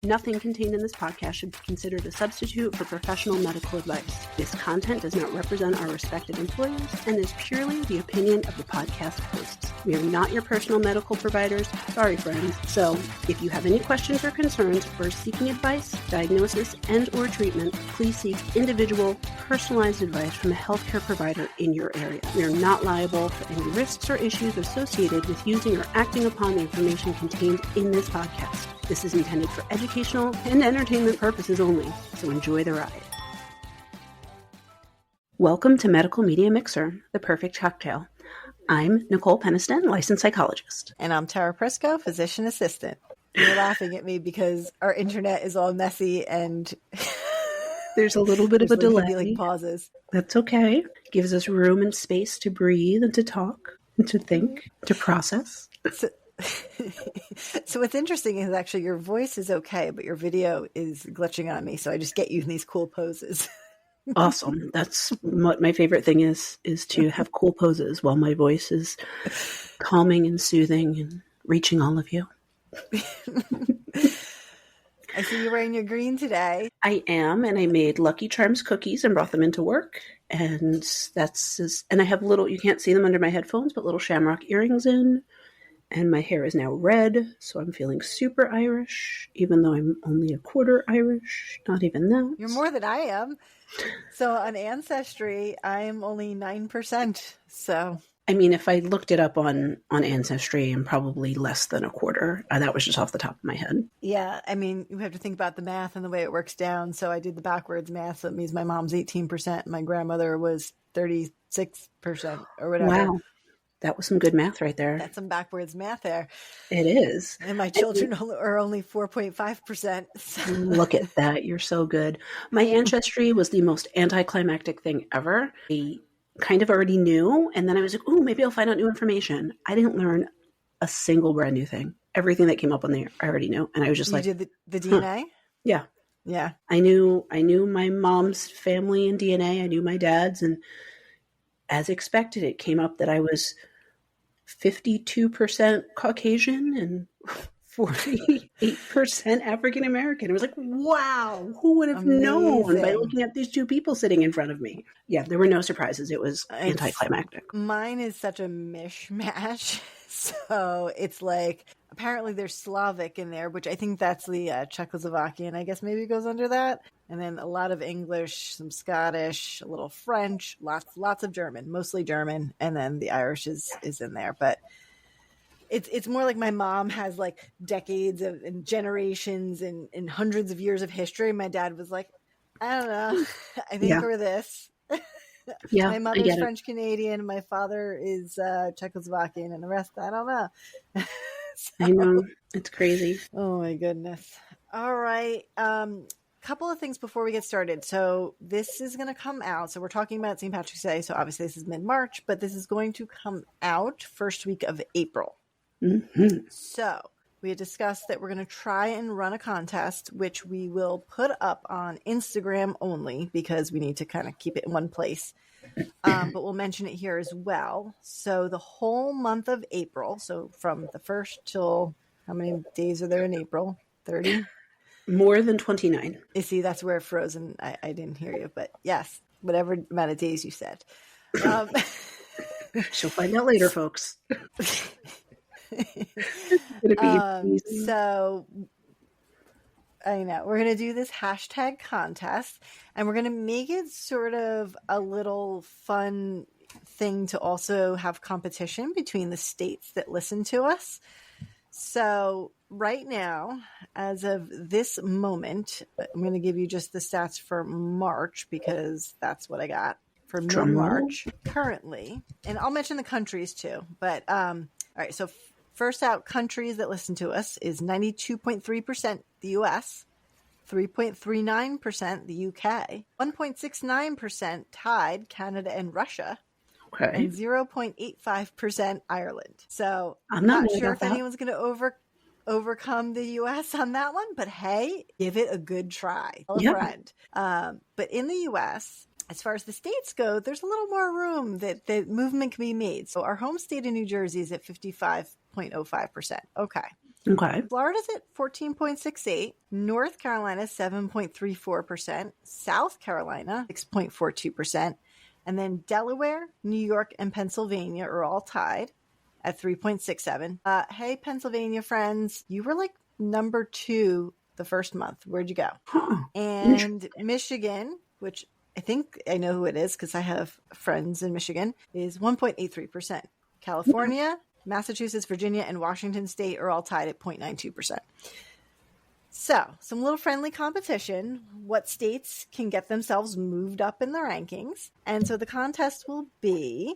Nothing contained in this podcast should be considered a substitute for professional medical advice. This content does not represent our respective employers and is purely the opinion of the podcast hosts. We are not your personal medical providers. Sorry, friends. So, if you have any questions or concerns or seeking advice, diagnosis, and or treatment, please seek individual, personalized advice from a healthcare provider in your area. We are not liable for any risks or issues associated with using or acting upon the information contained in this podcast. This is intended for educational and entertainment purposes only, so enjoy the ride. Welcome to Medical Media Mixer, the perfect cocktail. I'm Nicole Peniston, licensed psychologist. And I'm Tara Prisco, physician assistant. You're laughing at me because our internet is all messy and there's a little bit of a delay. Like pauses. That's okay. It gives us room and space to breathe and to talk and to think, to process. So what's interesting is actually your voice is okay, but your video is glitching on me. So I just get you in these cool poses. Awesome. That's what my favorite thing is to have cool poses while my voice is calming and soothing and reaching all of you. I see you're wearing your green today. I am, and I made Lucky Charms cookies and brought them into work. And and I have little, you can't see them under my headphones, but little shamrock earrings in. And my hair is now red, so I'm feeling super Irish, even though I'm only a quarter Irish. Not even that. You're more than I am. So on Ancestry, I'm only 9%. So I mean, if I looked it up on Ancestry, I'm probably less than a quarter. That was just off the top of my head. Yeah, I mean, you have to think about the math and the way it works down. So I did the backwards math. So it means my mom's 18%. And my grandmother was 36% or whatever. Wow. That was some good math right there. That's some backwards math there. It is. And my children are only 4.5%. So. Look at that. You're so good. My Ancestry was the most anticlimactic thing ever. I kind of already knew. And then I was like, ooh, maybe I'll find out new information. I didn't learn a single brand new thing. Everything that came up on there, I already knew. And I was just you did the DNA? Yeah. Yeah. I knew my mom's family and DNA. I knew my dad's. And as expected, it came up that I was 52% Caucasian and 48% African American. It was like, wow, who would have known by looking at these two people sitting in front of me? Yeah, there were no surprises. It was anticlimactic. Mine is such a mishmash. So it's like, apparently there's Slavic in there, which I think that's the Czechoslovakian. I guess maybe it goes under that. And then a lot of English, some Scottish, a little French, lots of German, mostly German. And then the Irish is in there. But it's more like my mom has like decades and generations and hundreds of years of history. My dad was like, I don't know. I think we're this. Yeah, my mother's French Canadian. My father is Czechoslovakian, and the rest, I don't know. So, I know. It's crazy. Oh my goodness. All right. Couple of things before we get started. So this is going to come out. So we're talking about St. Patrick's Day. So obviously this is mid-March, but this is going to come out first week of April. Mm-hmm. So we had discussed that we're going to try and run a contest, which we will put up on Instagram only because we need to kind of keep it in one place. But we'll mention it here as well. So the whole month of April, so from the 1st till, how many days are there in April? 30? More than 29. You see, that's where it froze and I didn't hear you. But yes, whatever amount of days you said. She'll find out later, folks. So I know we're going to do this hashtag contest and we're going to make it sort of a little fun thing to also have competition between the states that listen to us. So right now, as of this moment, I'm going to give you just the stats for March because that's what I got for mid-March currently. And I'll mention the countries too. But all right, so first out, countries that listen to us is 92.3% the U.S., 3.39% the UK, 1.69% tied Canada and Russia, and 0.85% Ireland. So I'm not sure if anyone's going to overcome the U.S. on that one, but hey, give it a good try. Tell a friend. But in the U.S., as far as the states go, there's a little more room that movement can be made. So our home state of New Jersey is at 55.05%. Okay. Okay. Florida's at 14.68, North Carolina 7.34%, South Carolina 6.42%, and then Delaware, New York, and Pennsylvania are all tied at 3.67. Hey, Pennsylvania friends, you were like number 2 the first month. Where'd you go? And Michigan, which I think I know who it is because I have friends in Michigan, is 1.83%. California, Massachusetts, Virginia, and Washington State are all tied at 0.92%. So, some little friendly competition. What states can get themselves moved up in the rankings? And so the contest will be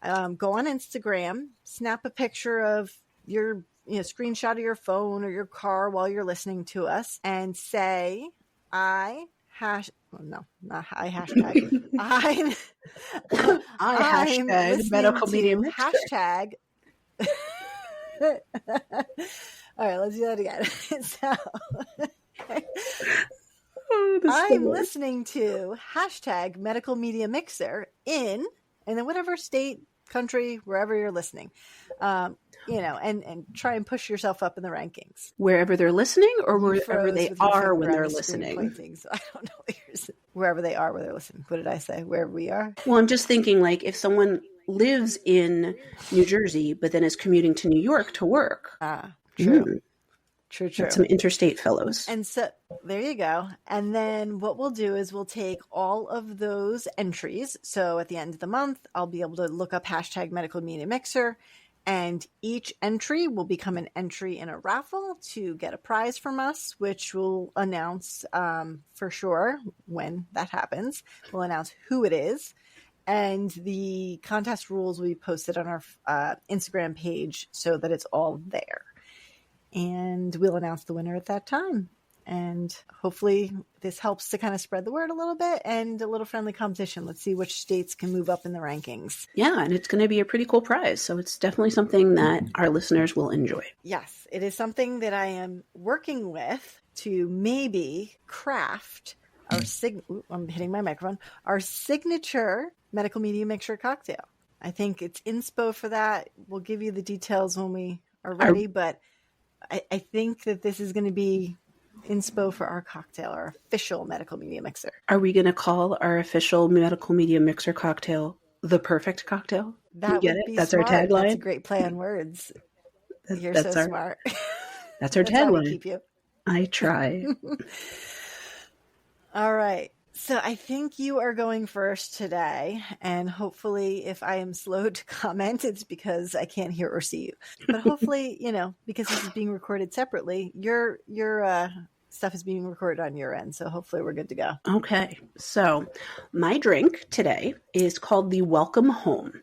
go on Instagram, snap a picture of your screenshot of your phone or your car while you're listening to us, and say, I hashtag I'm medical listening media to hashtag. All right, let's do that again. So, I'm listening to hashtag medical media mixer in, and then whatever state, country, wherever you're listening, and try and push yourself up in the rankings. Wherever they're listening, or wherever they are when they're listening. So I don't know what you're saying. Wherever they are when they're listening. What did I say? Wherever we are? Well, I'm just thinking, like, if someone lives in New Jersey, but then is commuting to New York to work. True. True. That's some interstate fellows. And so there you go. And then what we'll do is we'll take all of those entries. So at the end of the month, I'll be able to look up hashtag medical media mixer, and each entry will become an entry in a raffle to get a prize from us, which we'll announce for sure when that happens. We'll announce who it is. And the contest rules will be posted on our Instagram page so that it's all there. And we'll announce the winner at that time. And hopefully this helps to kind of spread the word a little bit and a little friendly competition. Let's see which states can move up in the rankings. Yeah, and it's going to be a pretty cool prize. So it's definitely something that our listeners will enjoy. Yes, it is something that I am working with to maybe craft our I'm hitting my microphone. Our signature medical media mixture cocktail. I think it's inspo for that. We'll give you the details when we are ready, but I think that this is going to be inspo for our cocktail, our official medical media mixer. Are we going to call our official medical media mixer cocktail the perfect cocktail? That would be That's smart. our tagline. That's a great play on words. You're so smart. That's our tagline. How we keep you. I try. All right. So I think you are going first today, and hopefully if I am slow to comment, it's because I can't hear or see you. But hopefully, because this is being recorded separately, your stuff is being recorded on your end. So hopefully we're good to go. Okay. So my drink today is called the Welcome Home.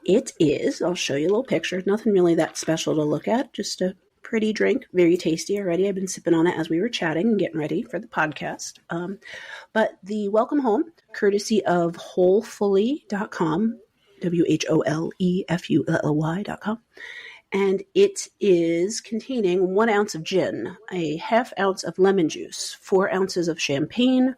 It is, I'll show you a little picture. Nothing really that special to look at, just a pretty drink, very tasty already. I've been sipping on it as we were chatting and getting ready for the podcast. But the Welcome Home, courtesy of wholefully.com, WHOLEFULLY.com. And it is containing 1 ounce of gin, a half ounce of lemon juice, 4 ounces of champagne,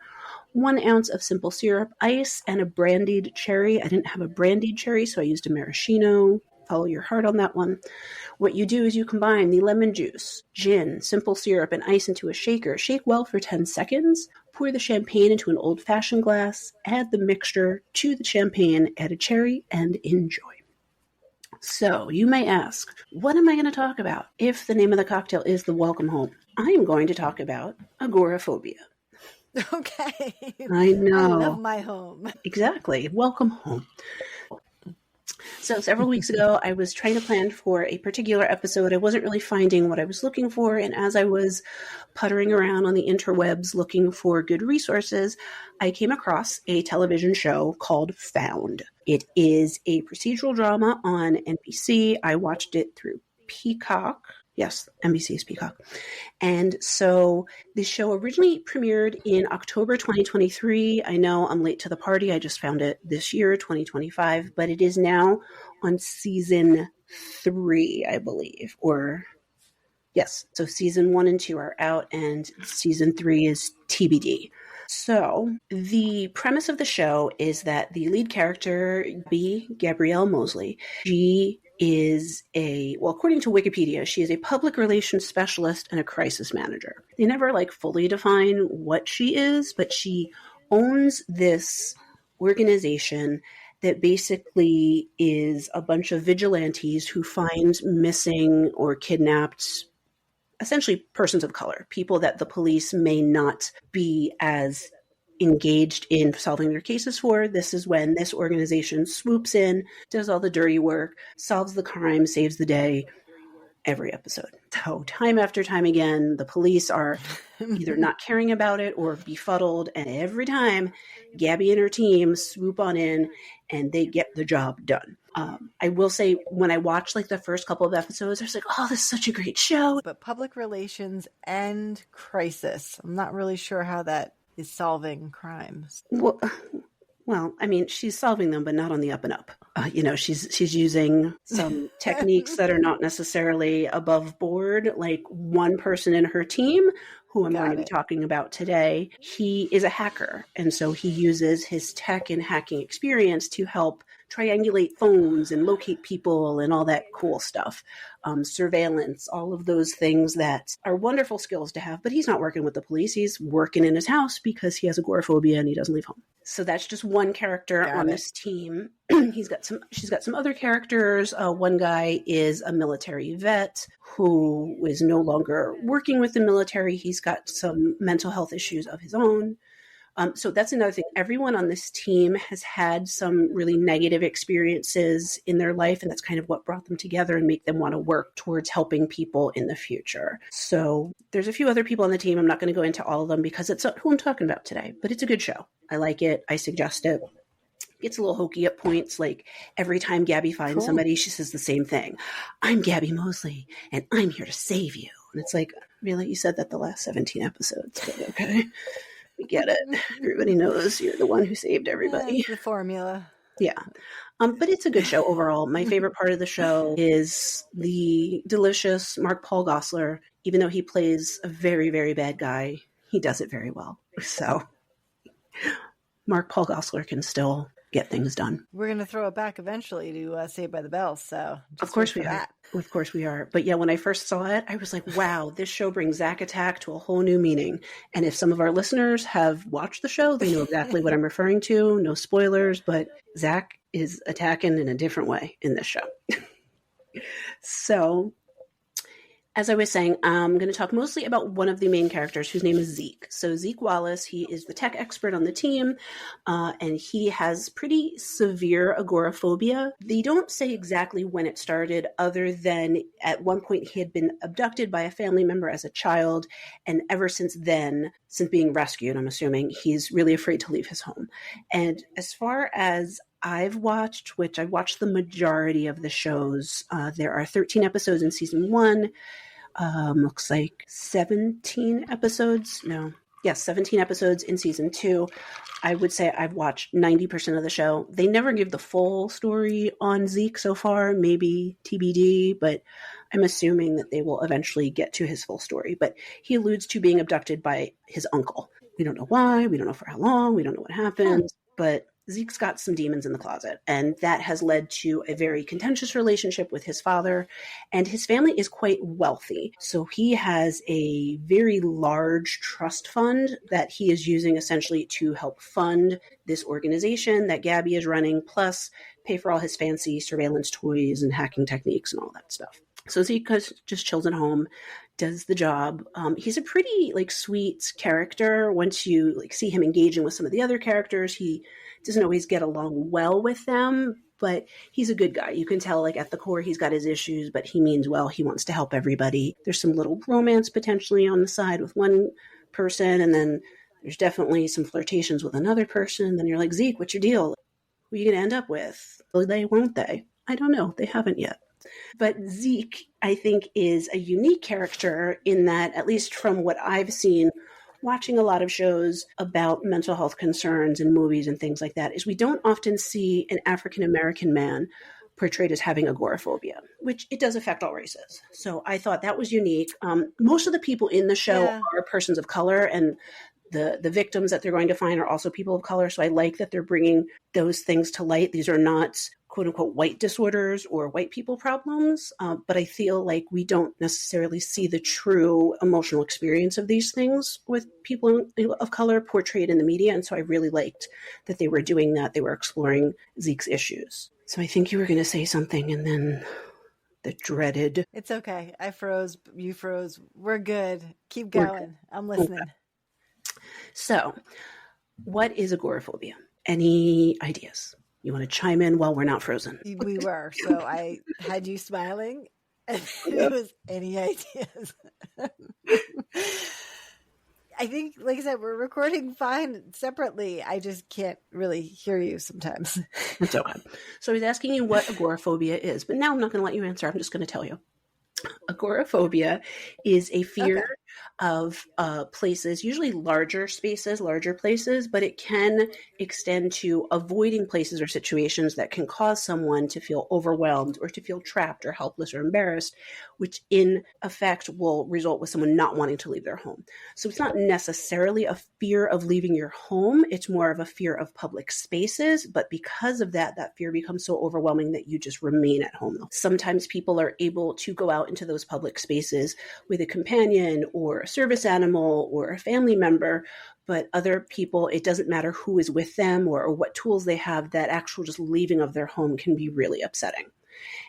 1 ounce of simple syrup, ice, and a brandied cherry. I didn't have a brandied cherry, so I used a maraschino. Follow your heart on that one. What you do is you combine the lemon juice, gin, simple syrup, and ice into a shaker. Shake well for 10 seconds. Pour the champagne into an old-fashioned glass. Add the mixture to the champagne. Add a cherry and enjoy. So you may ask, what am I going to talk about if the name of the cocktail is the Welcome Home? I am going to talk about agoraphobia. Okay. I know. I love my home. Exactly. Welcome home. So several weeks ago, I was trying to plan for a particular episode. I wasn't really finding what I was looking for. And as I was puttering around on the interwebs looking for good resources, I came across a television show called Found. It is a procedural drama on NBC. I watched it through Peacock. Yes, NBC is Peacock. And so the show originally premiered in October 2023. I know I'm late to the party. I just found it this year, 2025, but it is now on season 3, I believe. Or yes, so season 1 and 2 are out and season 3 is TBD. So the premise of the show is that the lead character, Gabrielle Mosley, she is according to Wikipedia, she is a public relations specialist and a crisis manager. They never fully define what she is, but she owns this organization that basically is a bunch of vigilantes who find missing or kidnapped, essentially persons of color, people that the police may not be as engaged in solving their cases for. This is when this organization swoops in, does all the dirty work, solves the crime, saves the day every episode. So time after time again, the police are either not caring about it or befuddled. And every time Gabby and her team swoop on in and they get the job done. I will say when I watched the first couple of episodes, I was like, oh, this is such a great show. But public relations and crisis. I'm not really sure how that is solving crimes. Well, I mean, she's solving them, but not on the up and up. She's using some techniques that are not necessarily above board. Like one person in her team, who I'm going to be talking about today, he is a hacker. And so he uses his tech and hacking experience to help triangulate phones and locate people and all that cool stuff. Surveillance, all of those things that are wonderful skills to have, but he's not working with the police. He's working in his house because he has agoraphobia and he doesn't leave home. So that's just one character on this team. She's got some other characters. One guy is a military vet who is no longer working with the military. He's got some mental health issues of his own. So that's another thing. Everyone on this team has had some really negative experiences in their life, and that's kind of what brought them together and make them want to work towards helping people in the future. So there's a few other people on the team. I'm not going to go into all of them because it's who I'm talking about today, but it's a good show. I like it. I suggest it. It's a little hokey at points. Like every time Gabby finds somebody, she says the same thing. I'm Gabby Mosley, and I'm here to save you. And it's like, really? You said that the last 17 episodes. But okay. We get it. Everybody knows you're the one who saved everybody. That's the formula. Yeah. But it's a good show overall. My favorite part of the show is the delicious Mark Paul Gosselaar. Even though he plays a very, very bad guy, he does it very well. So Mark Paul Gosselaar can still get things done. We're going to throw it back eventually to Saved by the Bell. So of course we are. Of course we are. But yeah, when I first saw it, I was like, wow, this show brings Zack Attack to a whole new meaning. And if some of our listeners have watched the show, they know exactly what I'm referring to. No spoilers, but Zack is attacking in a different way in this show. So as I was saying, I'm going to talk mostly about one of the main characters whose name is Zeke. So Zeke Wallace, he is the tech expert on the team, and he has pretty severe agoraphobia. They don't say exactly when it started, other than at one point he had been abducted by a family member as a child, and ever since then, since being rescued, I'm assuming, he's really afraid to leave his home. And as far as I've watched, which I've watched the majority of the shows, there are 13 episodes in season 1. Looks like 17 episodes. No. Yes, 17 episodes in season 2. I would say I've watched 90% of the show. They never give the full story on Zeke so far, maybe TBD, but I'm assuming that they will eventually get to his full story. But he alludes to being abducted by his uncle. We don't know why. We don't know for how long. We don't know what happened. But Zeke's got some demons in the closet, and that has led to a very contentious relationship with his father, and his family is quite wealthy. So he has a very large trust fund that he is using essentially to help fund this organization that Gabby is running, plus pay for all his fancy surveillance toys and hacking techniques and all that stuff. So Zeke just chills at home, does the job. He's a pretty sweet character. Once you see him engaging with some of the other characters, he doesn't always get along well with them, but he's a good guy. You can tell at the core he's got his issues, but he means well. He wants to help everybody. There's some little romance potentially on the side with one person, and then there's definitely some flirtations with another person. And then you're like, Zeke, what's your deal? Who are you going to end up with? Will they, won't they? I don't know. They haven't yet. But Zeke, I think, is a unique character in that, at least from what I've seen, watching a lot of shows about mental health concerns and movies and things like that, is we don't often see an African-American man portrayed as having agoraphobia, which it does affect all races. So I thought that was unique. Most of the people in the show are persons of color, and the victims that they're going to find are also people of color. So I like that they're bringing those things to light. These are not quote unquote white disorders or white people problems. But I feel like we don't necessarily see the true emotional experience of these things with people of color portrayed in the media. And so I really liked that they were doing that. They were exploring Zeke's issues. So I think you were going to say something, and then the dreaded. It's okay. I froze. You froze. We're good. Keep going. I'm listening. Okay. So what is agoraphobia? Any ideas? You want to chime in while we're not frozen? We were. So I had you smiling. And it was any ideas. I think, like I said, we're recording fine separately. I just can't really hear you sometimes. It's okay. So he's asking you what agoraphobia is, but now I'm not going to let you answer. I'm just going to tell you. Agoraphobia is a fear of places, usually larger spaces, larger places, but it can extend to avoiding places or situations that can cause someone to feel overwhelmed or to feel trapped or helpless or embarrassed, which in effect will result with someone not wanting to leave their home. So it's not necessarily a fear of leaving your home. It's more of a fear of public spaces. But because of that, that fear becomes so overwhelming that you just remain at home. Sometimes people are able to go out into those public spaces with a companion or a service animal or a family member, but other people, it doesn't matter who is with them or what tools they have, that actual just leaving of their home can be really upsetting.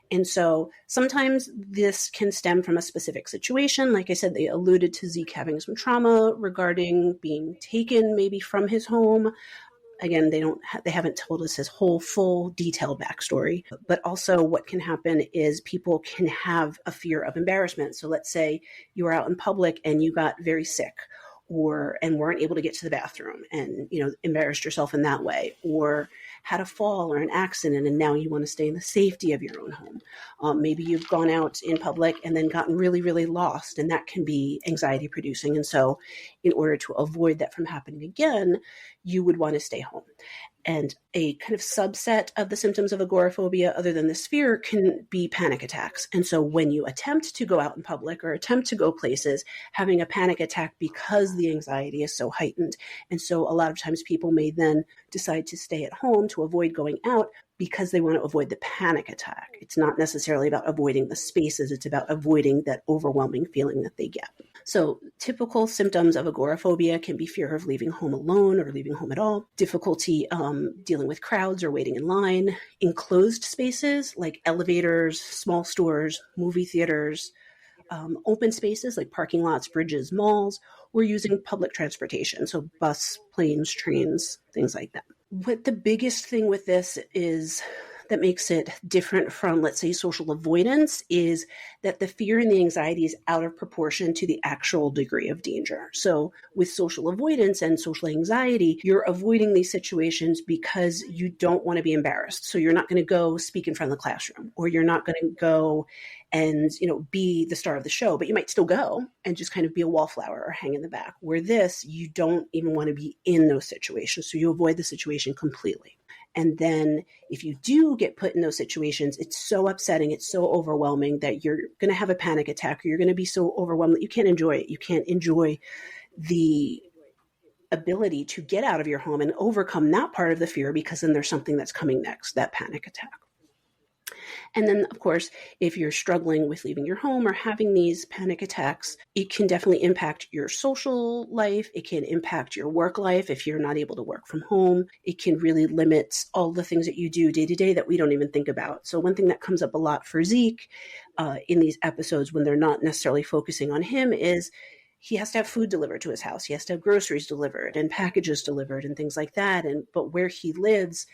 And so sometimes this can stem from a specific situation. Like I said, they alluded to Zeke having some trauma regarding being taken maybe from his home. Again, they haven't told us his whole full detailed backstory, but also what can happen is people can have a fear of embarrassment. So let's say you were out in public and you got very sick and weren't able to get to the bathroom and, embarrassed yourself in that way, or had a fall or an accident and now you want to stay in the safety of your own home. Maybe you've gone out in public and then gotten really, really lost, and that can be anxiety producing. And so in order to avoid that from happening again, you would want to stay home. And a kind of subset of the symptoms of agoraphobia, other than this fear, can be panic attacks. And so when you attempt to go out in public or attempt to go places, having a panic attack because the anxiety is so heightened. And so a lot of times people may then decide to stay at home to avoid going out because they want to avoid the panic attack. It's not necessarily about avoiding the spaces. It's about avoiding that overwhelming feeling that they get. So typical symptoms of agoraphobia can be fear of leaving home alone or leaving home at all, difficulty dealing with crowds or waiting in line, enclosed spaces like elevators, small stores, movie theaters, open spaces like parking lots, bridges, malls, or using public transportation. So bus, planes, trains, things like that. What the biggest thing with this is that makes it different from, let's say, social avoidance is that the fear and the anxiety is out of proportion to the actual degree of danger. So with social avoidance and social anxiety, you're avoiding these situations because you don't want to be embarrassed. So you're not going to go speak in front of the classroom, or you're not going to go and, be the star of the show, but you might still go and just kind of be a wallflower or hang in the back. Where this, you don't even want to be in those situations. So you avoid the situation completely. And then if you do get put in those situations, it's so upsetting, it's so overwhelming that you're going to have a panic attack, or you're going to be so overwhelmed that you can't enjoy it. You can't enjoy the ability to get out of your home and overcome that part of the fear, because then there's something that's coming next, that panic attack. And then, of course, if you're struggling with leaving your home or having these panic attacks, it can definitely impact your social life. It can impact your work life if you're not able to work from home. It can really limit all the things that you do day to day that we don't even think about. So one thing that comes up a lot for Zeke in these episodes when they're not necessarily focusing on him is he has to have food delivered to his house. He has to have groceries delivered and packages delivered and things like that. But where he lives,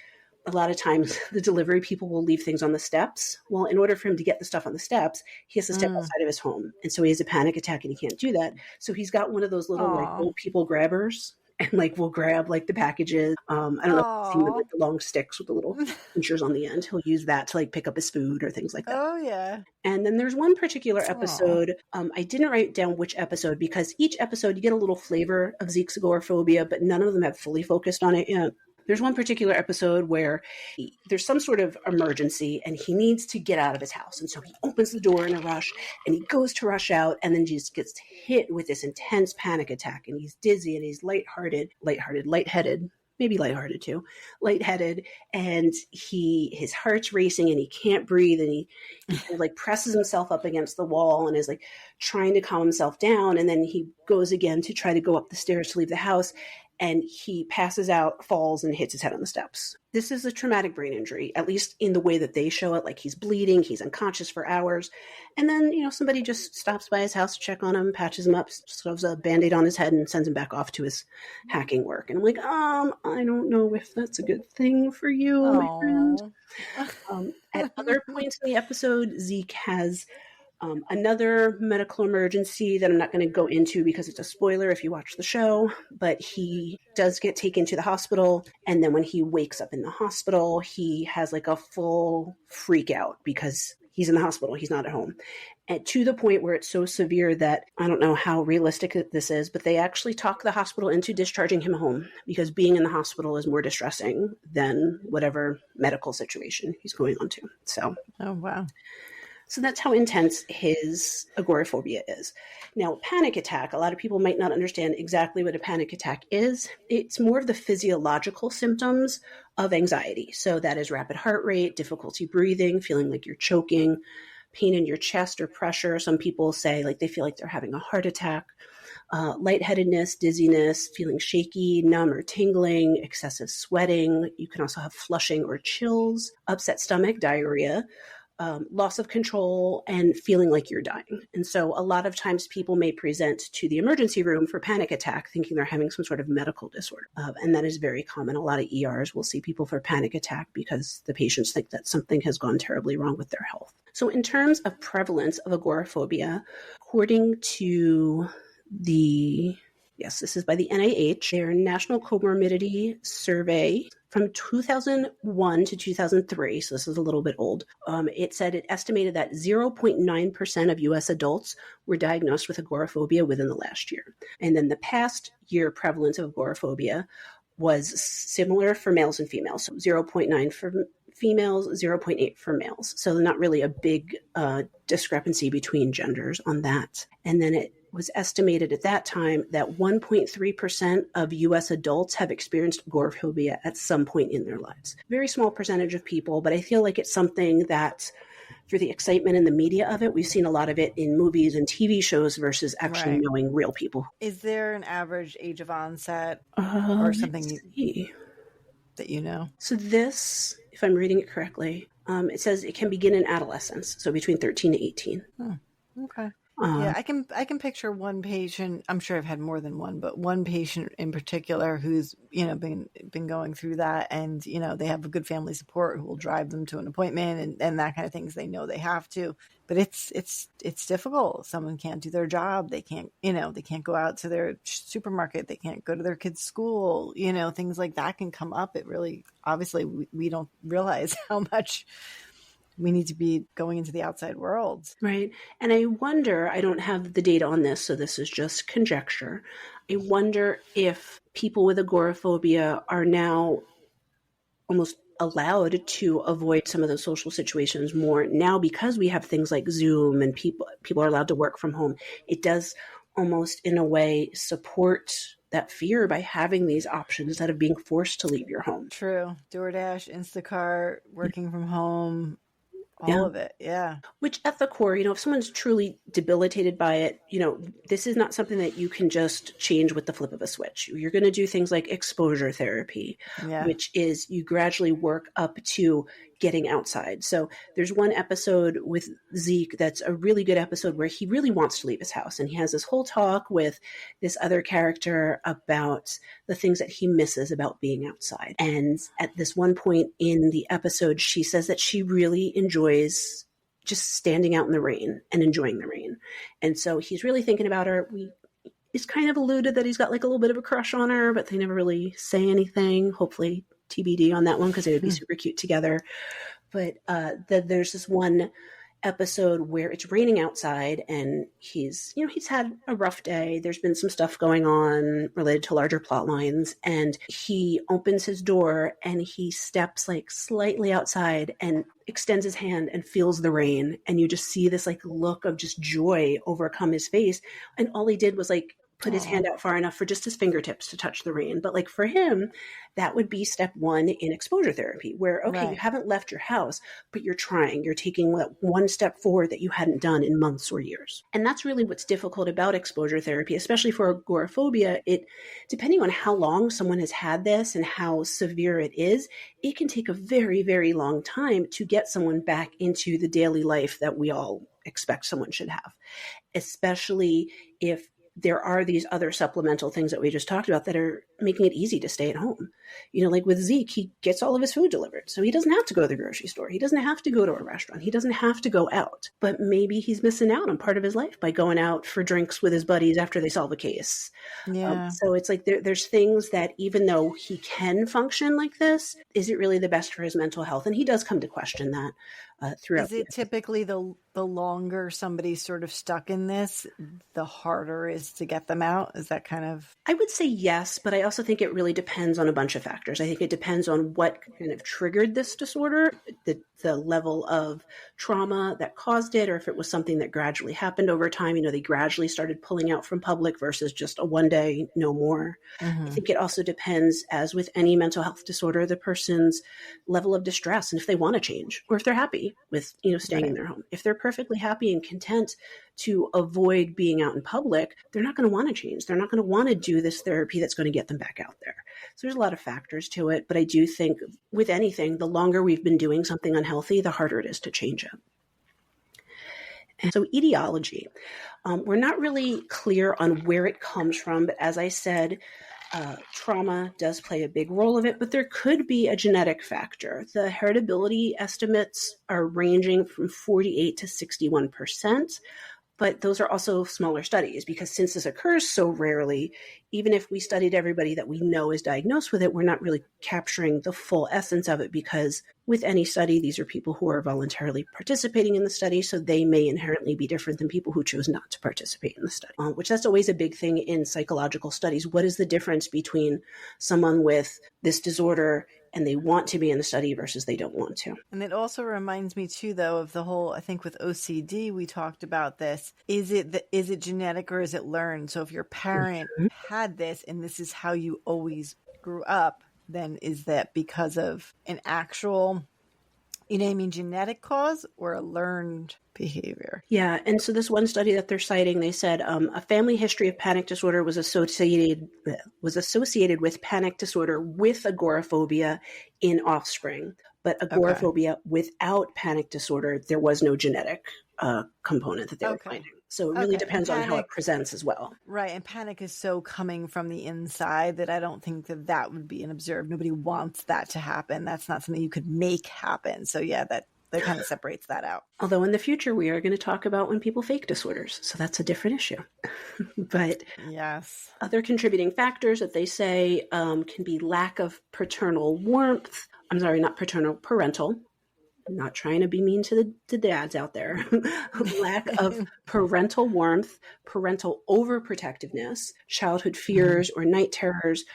a lot of times the delivery people will leave things on the steps. Well, in order for him to get the stuff on the steps, he has to step outside of his home. And so he has a panic attack and he can't do that. So he's got one of those little old people grabbers, and will grab the packages. I don't know if you've seen the long sticks with the little pinchers on the end. He'll use that to pick up his food or things like that. Oh yeah. And then there's one particular episode. I didn't write down which episode because each episode you get a little flavor of Zeke's agoraphobia, but none of them have fully focused on it yet. There's one particular episode where there's some sort of emergency and he needs to get out of his house. And so he opens the door in a rush and he goes to rush out and then just gets hit with this intense panic attack. And he's dizzy and he's lightheaded. maybe lighthearted too, lightheaded, and his heart's racing and he can't breathe, and he kind of like presses himself up against the wall and is like trying to calm himself down, and then he goes again to try to go up the stairs to leave the house, and he passes out, falls, and hits his head on the steps. This is a traumatic brain injury, at least in the way that they show it. Like, he's bleeding, he's unconscious for hours. And then, somebody just stops by his house to check on him, patches him up, shoves a Band-Aid on his head, and sends him back off to his hacking work. And I'm like, I don't know if that's a good thing for you, my friend. At other points in the episode, Zeke has another medical emergency that I'm not going to go into because it's a spoiler if you watch the show, but he does get taken to the hospital. And then when he wakes up in the hospital, he has like a full freak out because he's in the hospital. He's not at home. And to the point where it's so severe that I don't know how realistic this is, but they actually talk the hospital into discharging him home because being in the hospital is more distressing than whatever medical situation he's going on to. So, oh, wow. So that's how intense his agoraphobia is. Now, panic attack, a lot of people might not understand exactly what a panic attack is. It's more of the physiological symptoms of anxiety. So that is rapid heart rate, difficulty breathing, feeling like you're choking, pain in your chest or pressure. Some people say like they feel like they're having a heart attack, lightheadedness, dizziness, feeling shaky, numb or tingling, excessive sweating. You can also have flushing or chills, upset stomach, diarrhea, loss of control, and feeling like you're dying. And so a lot of times people may present to the emergency room for panic attack thinking they're having some sort of medical disorder. And that is very common. A lot of ERs will see people for panic attack because the patients think that something has gone terribly wrong with their health. So in terms of prevalence of agoraphobia, according to this is by the NIH, their National Comorbidity Survey from 2001 to 2003, so this is a little bit old, it said it estimated that 0.9% of U.S. adults were diagnosed with agoraphobia within the last year. And then the past year prevalence of agoraphobia was similar for males and females, so 0.9 for females, 0.8 for males. So not really a big discrepancy between genders on that. And then it was estimated at that time that 1.3% of U.S. adults have experienced agoraphobia at some point in their lives. Very small percentage of people, but I feel like it's something that, for the excitement and the media of it, we've seen a lot of it in movies and TV shows versus actually knowing real people. Is there an average age of onset or something that you know? So this, if I'm reading it correctly, it says it can begin in adolescence, so between 13 to 18. Okay. Yeah, I can picture one patient. I'm sure I've had more than one, but one patient in particular who's been going through that, and they have a good family support who will drive them to an appointment and that kind of things. They know they have to, but it's difficult. Someone can't do their job. They can't go out to their supermarket. They can't go to their kids' school. Things like that can come up. It really, obviously, we don't realize how much we need to be going into the outside world. Right. And I wonder, I don't have the data on this, so this is just conjecture. I wonder if people with agoraphobia are now almost allowed to avoid some of those social situations more now because we have things like Zoom and people are allowed to work from home. It does almost in a way support that fear by having these options instead of being forced to leave your home. True. DoorDash, Instacart, working from home. All of it, yeah. Which at the core, if someone's truly debilitated by it, this is not something that you can just change with the flip of a switch. You're going to do things like exposure therapy, which is you gradually work up to getting outside. So there's one episode with Zeke that's a really good episode where he really wants to leave his house. And he has this whole talk with this other character about the things that he misses about being outside. And at this one point in the episode, she says that she really enjoys just standing out in the rain and enjoying the rain. And so he's really thinking about her. He's kind of alluded that he's got like a little bit of a crush on her, but they never really say anything. Hopefully TBD on that one because they would be super cute together. But there's this one episode where it's raining outside and he's had a rough day. There's been some stuff going on related to larger plot lines, and he opens his door and he steps like slightly outside and extends his hand and feels the rain, and you just see this like look of just joy overcome his face. And all he did was like put his hand out far enough for just his fingertips to touch the rain. But like for him, that would be step one in exposure therapy, where, okay, you haven't left your house, but you're trying, you're taking that one step forward that you hadn't done in months or years. And that's really what's difficult about exposure therapy, especially for agoraphobia. Depending on how long someone has had this and how severe it is, it can take a very, very long time to get someone back into the daily life that we all expect someone should have, especially if there are these other supplemental things that we just talked about that are making it easy to stay at home. Like with Zeke, he gets all of his food delivered. So he doesn't have to go to the grocery store. He doesn't have to go to a restaurant. He doesn't have to go out. But maybe he's missing out on part of his life by going out for drinks with his buddies after they solve a case. Yeah. So it's like there's things that even though he can function like this, is it really the best for his mental health? And he does come to question that throughout. Is it typically the longer somebody's sort of stuck in this, the harder is to get them out? Is that kind of... I would say yes, but I also think it really depends on a bunch of factors. I think it depends on what kind of triggered this disorder, the level of trauma that caused it, or if it was something that gradually happened over time. They gradually started pulling out from public versus just a one day, no more. I think it also depends, as with any mental health disorder, the person's level of distress and if they want to change or if they're happy with, staying in their home. If they're perfectly happy and content to avoid being out in public, they're not going to want to change. They're not going to want to do this therapy that's going to get them back out there. So there's a lot of factors to it, but I do think with anything, the longer we've been doing something unhealthy, the harder it is to change it. And so etiology, we're not really clear on where it comes from, but as I said, trauma does play a big role of it, but there could be a genetic factor. The heritability estimates are ranging from 48 to 61%. But those are also smaller studies because since this occurs so rarely, even if we studied everybody that we know is diagnosed with it, we're not really capturing the full essence of it because with any study, these are people who are voluntarily participating in the study, so they may inherently be different than people who choose not to participate in the study, which that's always a big thing in psychological studies. What is the difference between someone with this disorder and they want to be in the study versus they don't want to? And it also reminds me too, though, of the whole, I think with OCD, we talked about this. Is it genetic or is it learned? So if your parent had this and this is how you always grew up, then is that because of an actual, genetic cause or a learned behavior? Yeah. And so this one study that they're citing, they said a family history of panic disorder was associated with panic disorder with agoraphobia in offspring. But agoraphobia without panic disorder, there was no genetic component that they were finding. So it really depends on how it presents as well. Right. And panic is so coming from the inside that I don't think that would be an observed. Nobody wants that to happen. That's not something you could make happen. So yeah, that kind of separates that out. Although in the future, we are going to talk about when people fake disorders. So that's a different issue. But yes, other other contributing factors that they say can be lack of paternal warmth. I'm sorry, not paternal, parental. I'm not trying to be mean to the dads out there. Lack of parental warmth, parental overprotectiveness, childhood fears or night terrors,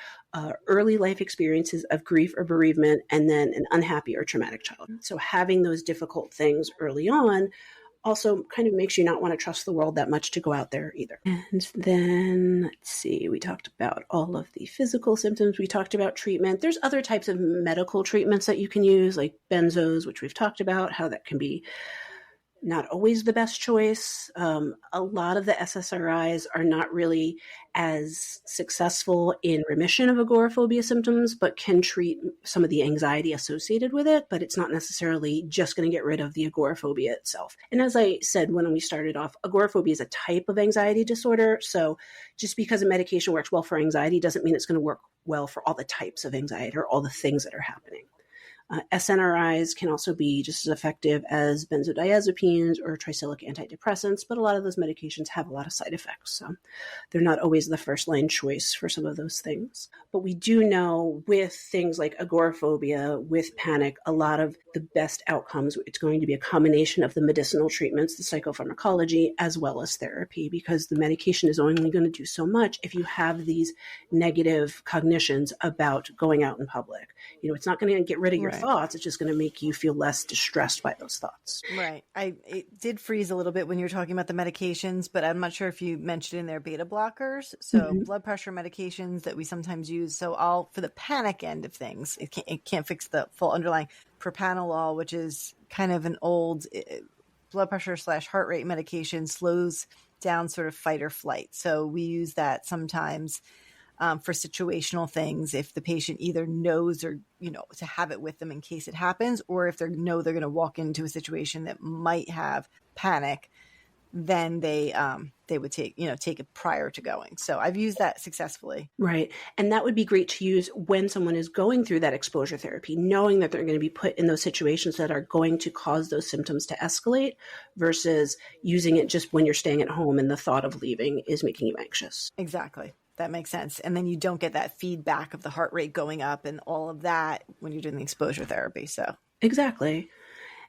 early life experiences of grief or bereavement, and then an unhappy or traumatic child. So having those difficult things early on also kind of makes you not want to trust the world that much to go out there either. And then, let's see, we talked about all of the physical symptoms. We talked about treatment. There's other types of medical treatments that you can use, like benzos, which we've talked about, how that can be not always the best choice. A lot of the SSRIs are not really as successful in remission of agoraphobia symptoms, but can treat some of the anxiety associated with it, but it's not necessarily just going to get rid of the agoraphobia itself. And as I said when we started off, agoraphobia is a type of anxiety disorder. So just because a medication works well for anxiety doesn't mean it's going to work well for all the types of anxiety or all the things that are happening. SNRIs can also be just as effective as benzodiazepines or tricyclic antidepressants, but a lot of those medications have a lot of side effects, so they're not always the first line choice for some of those things. But we do know with things like agoraphobia, with panic, a lot of the best outcomes, it's going to be a combination of the medicinal treatments, the psychopharmacology, as well as therapy, because the medication is only going to do so much if you have these negative cognitions about going out in public. It's not going to get rid of your Right. thoughts. It's just going to make you feel less distressed by those thoughts. Right. It did freeze a little bit when you were talking about the medications, but I'm not sure if you mentioned in there beta blockers. So blood pressure medications that we sometimes use. So for the panic end of things, it can't fix the full underlying propranolol, which is kind of an old blood pressure / heart rate medication, slows down sort of fight or flight. So we use that sometimes for situational things, if the patient either knows or, to have it with them in case it happens, or if they're going to walk into a situation that might have panic, then they would take it prior to going. So I've used that successfully. Right. And that would be great to use when someone is going through that exposure therapy, knowing that they're going to be put in those situations that are going to cause those symptoms to escalate, versus using it just when you're staying at home and the thought of leaving is making you anxious. Exactly. That makes sense. And then you don't get that feedback of the heart rate going up and all of that when you're doing the exposure therapy. So exactly.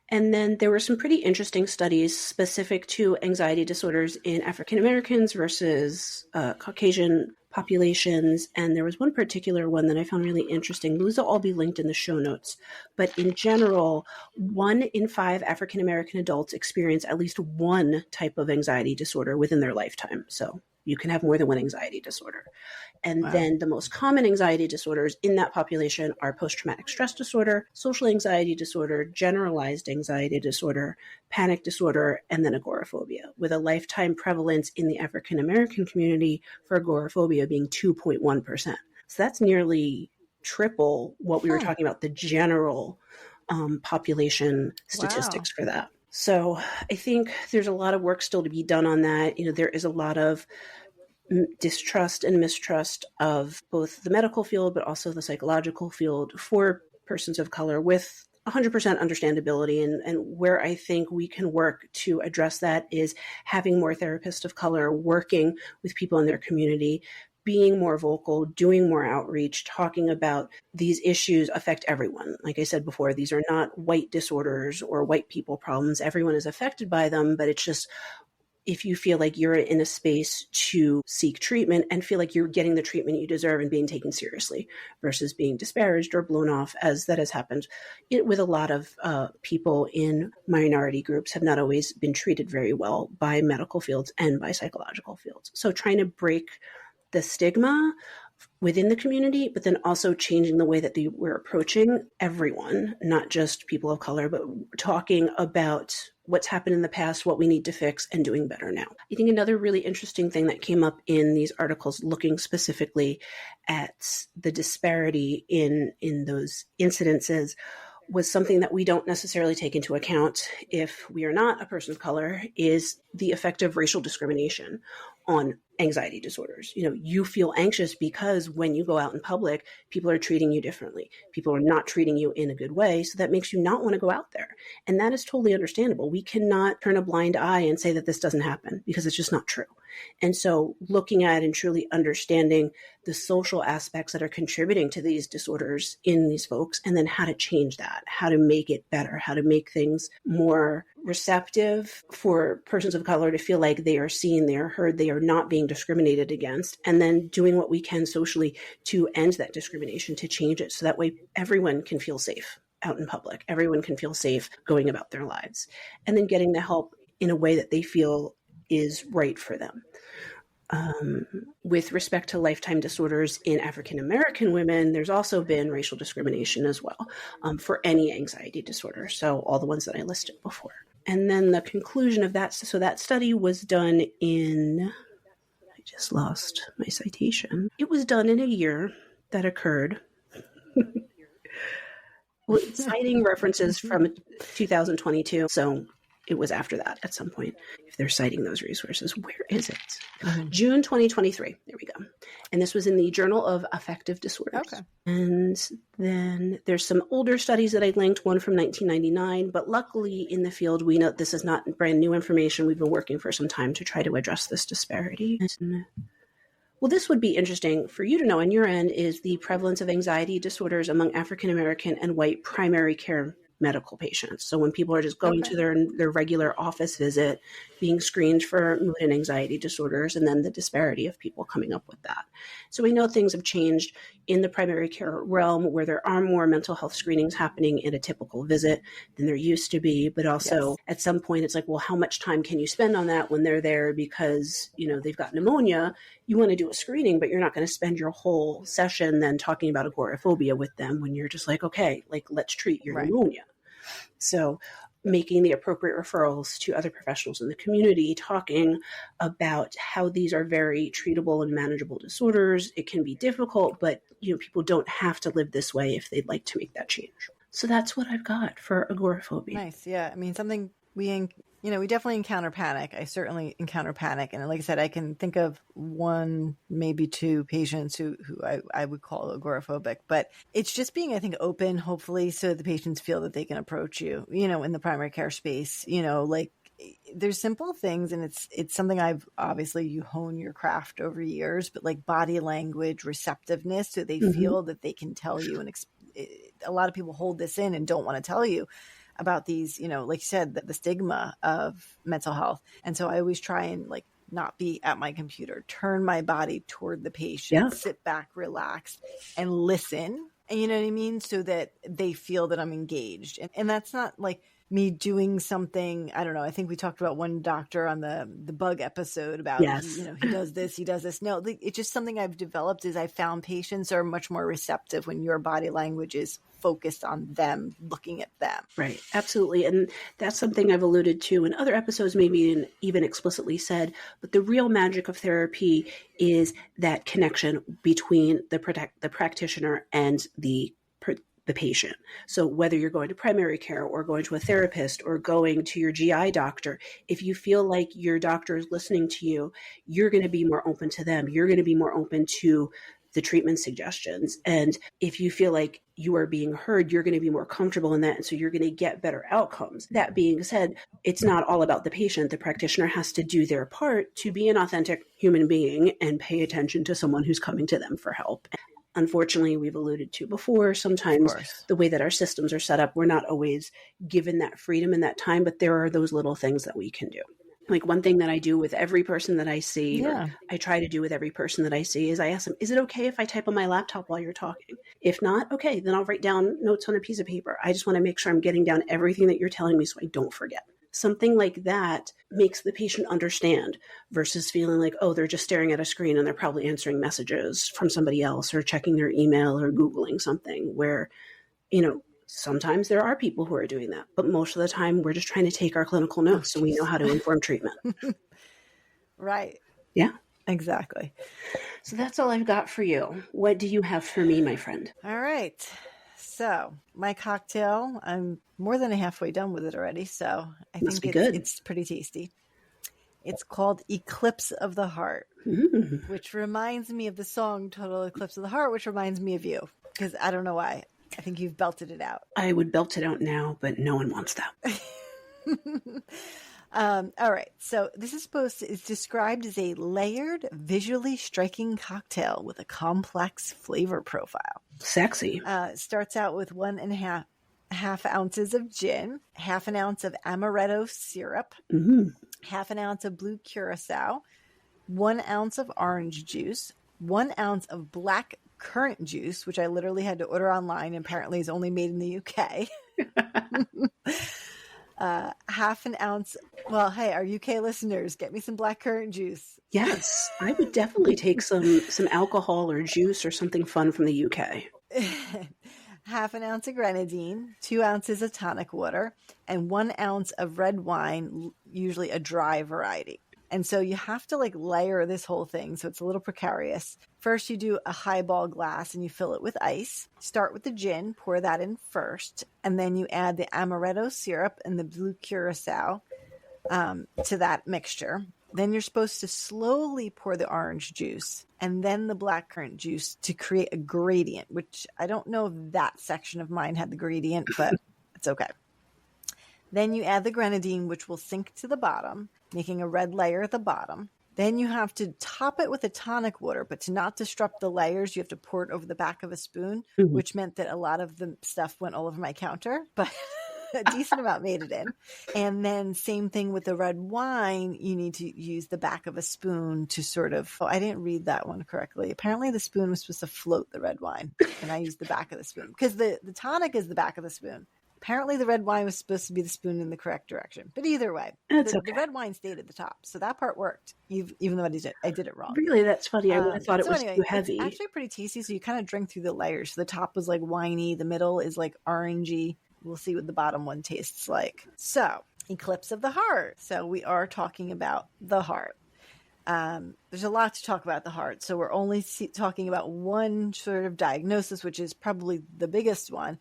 And then there were some pretty interesting studies specific to anxiety disorders in African Americans versus Caucasian populations. And there was one particular one that I found really interesting. Those will all be linked in the show notes. But in general, 1 in 5 African American adults experience at least one type of anxiety disorder within their lifetime. So you can have more than one anxiety disorder. And then the most common anxiety disorders in that population are post-traumatic stress disorder, social anxiety disorder, generalized anxiety disorder, panic disorder, and then agoraphobia, with a lifetime prevalence in the African American community for agoraphobia being 2.1%. So that's nearly triple what we were talking about, the general population statistics for that. So I think there's a lot of work still to be done on that. There is a lot of distrust and mistrust of both the medical field, but also the psychological field for persons of color, with 100% understandability. And where I think we can work to address that is having more therapists of color working with people in their community, being more vocal, doing more outreach, talking about these issues affect everyone. Like I said before, these are not white disorders or white people problems. Everyone is affected by them, but it's just, if you feel like you're in a space to seek treatment and feel like you're getting the treatment you deserve and being taken seriously, versus being disparaged or blown off, as that has happened with a lot of people in minority groups, have not always been treated very well by medical fields and by psychological fields. So trying to break the stigma within the community, but then also changing the way that we're approaching everyone, not just people of color, but talking about what's happened in the past, what we need to fix, and doing better now. I think another really interesting thing that came up in these articles looking specifically at the disparity in those incidences was something that we don't necessarily take into account if we are not a person of color, is the effect of racial discrimination on anxiety disorders. You feel anxious because when you go out in public, people are treating you differently. People are not treating you in a good way. So that makes you not want to go out there. And that is totally understandable. We cannot turn a blind eye and say that this doesn't happen, because it's just not true. And so looking at and truly understanding the social aspects that are contributing to these disorders in these folks, and then how to change that, how to make it better, how to make things more receptive for persons of color to feel like they are seen, they are heard, they are not being discriminated against, and then doing what we can socially to end that discrimination, to change it, so that way everyone can feel safe out in public. Everyone can feel safe going about their lives, and then getting the help in a way that they feel is right for them. With respect to lifetime disorders in African American women, there's also been racial discrimination as well for any anxiety disorder. So all the ones that I listed before. And then the conclusion of that, so that study was done in, I just lost my citation. It was done in a year that occurred, citing references from 2022. So it was after that at some point, if they're citing those resources. Where is it? June 2023. There we go. And this was in the Journal of Affective Disorders. Okay. And then there's some older studies that I linked, one from 1999. But luckily in the field, we know this is not brand new information. We've been working for some time to try to address this disparity. Well, this would be interesting for you to know on your end, is the prevalence of anxiety disorders among African American and white primary care medical patients. So when people are just going to their regular office visit, being screened for mood and anxiety disorders, and then the disparity of people coming up with that. So we know things have changed in the primary care realm, where there are more mental health screenings happening in a typical visit than there used to be. But also at some point, it's like, well, how much time can you spend on that when they're there because, they've got pneumonia? You want to do a screening, but you're not going to spend your whole session then talking about agoraphobia with them when you're just like, okay, like, let's treat your pneumonia. So making the appropriate referrals to other professionals in the community, talking about how these are very treatable and manageable disorders. It can be difficult, but people don't have to live this way if they'd like to make that change. So that's what I've got for agoraphobia. Nice. Yeah. I mean, something we definitely encounter panic. I certainly encounter panic. And like I said, I can think of one, maybe two patients who I would call agoraphobic, but it's just being, I think, open, hopefully, so the patients feel that they can approach you, in the primary care space, like there's simple things. And it's something obviously you hone your craft over years, but like body language, receptiveness, so they feel that they can tell you. And a lot of people hold this in and don't want to tell you about these, like you said, the stigma of mental health. And so I always try and like not be at my computer, turn my body toward the patient, sit back, relax, and listen. And you know what I mean? So that they feel that I'm engaged. And that's not like me doing something, I don't know. I think we talked about one doctor on the bug episode about, he does this, he does this. No, it's just something I've developed is I found patients are much more receptive when your body language is focused on them, looking at them. Right. Absolutely. And that's something I've alluded to in other episodes, maybe even explicitly said, but the real magic of therapy is that connection between the practitioner and the patient. So whether you're going to primary care or going to a therapist or going to your GI doctor, if you feel like your doctor is listening to you, you're going to be more open to them. You're going to be more open to the treatment suggestions. And if you feel like you are being heard, you're going to be more comfortable in that. And so you're going to get better outcomes. That being said, it's not all about the patient. The practitioner has to do their part to be an authentic human being and pay attention to someone who's coming to them for help. Unfortunately, we've alluded to before, sometimes the way that our systems are set up, we're not always given that freedom and that time, but there are those little things that we can do. Like one thing that I do with every person that I see, or I try to do with every person that I see, is I ask them, is it okay if I type on my laptop while you're talking? If not, okay, then I'll write down notes on a piece of paper. I just want to make sure I'm getting down everything that you're telling me so I don't forget. Something like that makes the patient understand versus feeling like, oh, they're just staring at a screen and they're probably answering messages from somebody else or checking their email or Googling something where, sometimes there are people who are doing that, but most of the time we're just trying to take our clinical notes so we know how to inform treatment. Right. Yeah. Exactly. So that's all I've got for you. What do you have for me, my friend? All right. So my cocktail, I'm more than halfway done with it already. So I think it's pretty tasty. It's called Eclipse of the Heart, which reminds me of the song Total Eclipse of the Heart, which reminds me of you because I don't know why. I think you've belted it out. I would belt it out now, but no one wants that. All right. So this is described as a layered, visually striking cocktail with a complex flavor profile. Sexy. Starts out with 1.5 ounces of gin, 1/2 ounce of amaretto syrup, 1/2 ounce of blue curacao, 1 ounce of orange juice, 1 ounce of black currant juice, which I literally had to order online and apparently is only made in the UK. 1/2 ounce. Well, hey, our UK listeners, get me some black currant juice. Yes, I would definitely take some alcohol or juice or something fun from the UK. 1/2 ounce of grenadine, 2 ounces of tonic water, and 1 ounce of red wine, usually a dry variety. And so you have to layer this whole thing. So it's a little precarious. First, you do a highball glass and you fill it with ice. Start with the gin, pour that in first. And then you add the amaretto syrup and the blue curacao to that mixture. Then you're supposed to slowly pour the orange juice and then the blackcurrant juice to create a gradient, which I don't know if that section of mine had the gradient, but it's okay. Then you add the grenadine, which will sink to the bottom, making a red layer at the bottom. Then you have to top it with a tonic water, but to not disrupt the layers, you have to pour it over the back of a spoon, which meant that a lot of the stuff went all over my counter. But a decent amount made it in. And then same thing with the red wine. You need to use the back of a spoon to sort of, I didn't read that one correctly. Apparently the spoon was supposed to float the red wine, and I used the back of the spoon because the tonic is the back of the spoon. Apparently the red wine was supposed to be the spoon in the correct direction. But either way, the red wine stayed at the top. So that part worked, even though I did it wrong. Really? That's funny. I would have thought it was too heavy. It's actually pretty tasty. So you kind of drink through the layers. So the top was like winey. The middle is like orangey. We'll see what the bottom one tastes like. So Eclipse of the heart. So we are talking about the heart. There's a lot to talk about the heart. So we're only talking about one sort of diagnosis, which is probably the biggest one.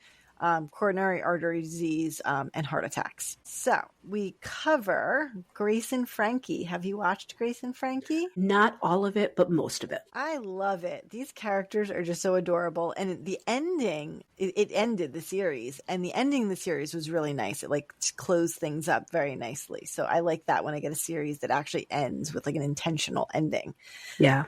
Coronary artery disease, and heart attacks. So we cover Grace and Frankie. Have you watched Grace and Frankie? Not all of it, but most of it. I love it. These characters are just so adorable. And the ending, it ended the series, and the ending of the series was really nice. It like closed things up very nicely. So I like that when I get a series that actually ends with like an intentional ending. Yeah.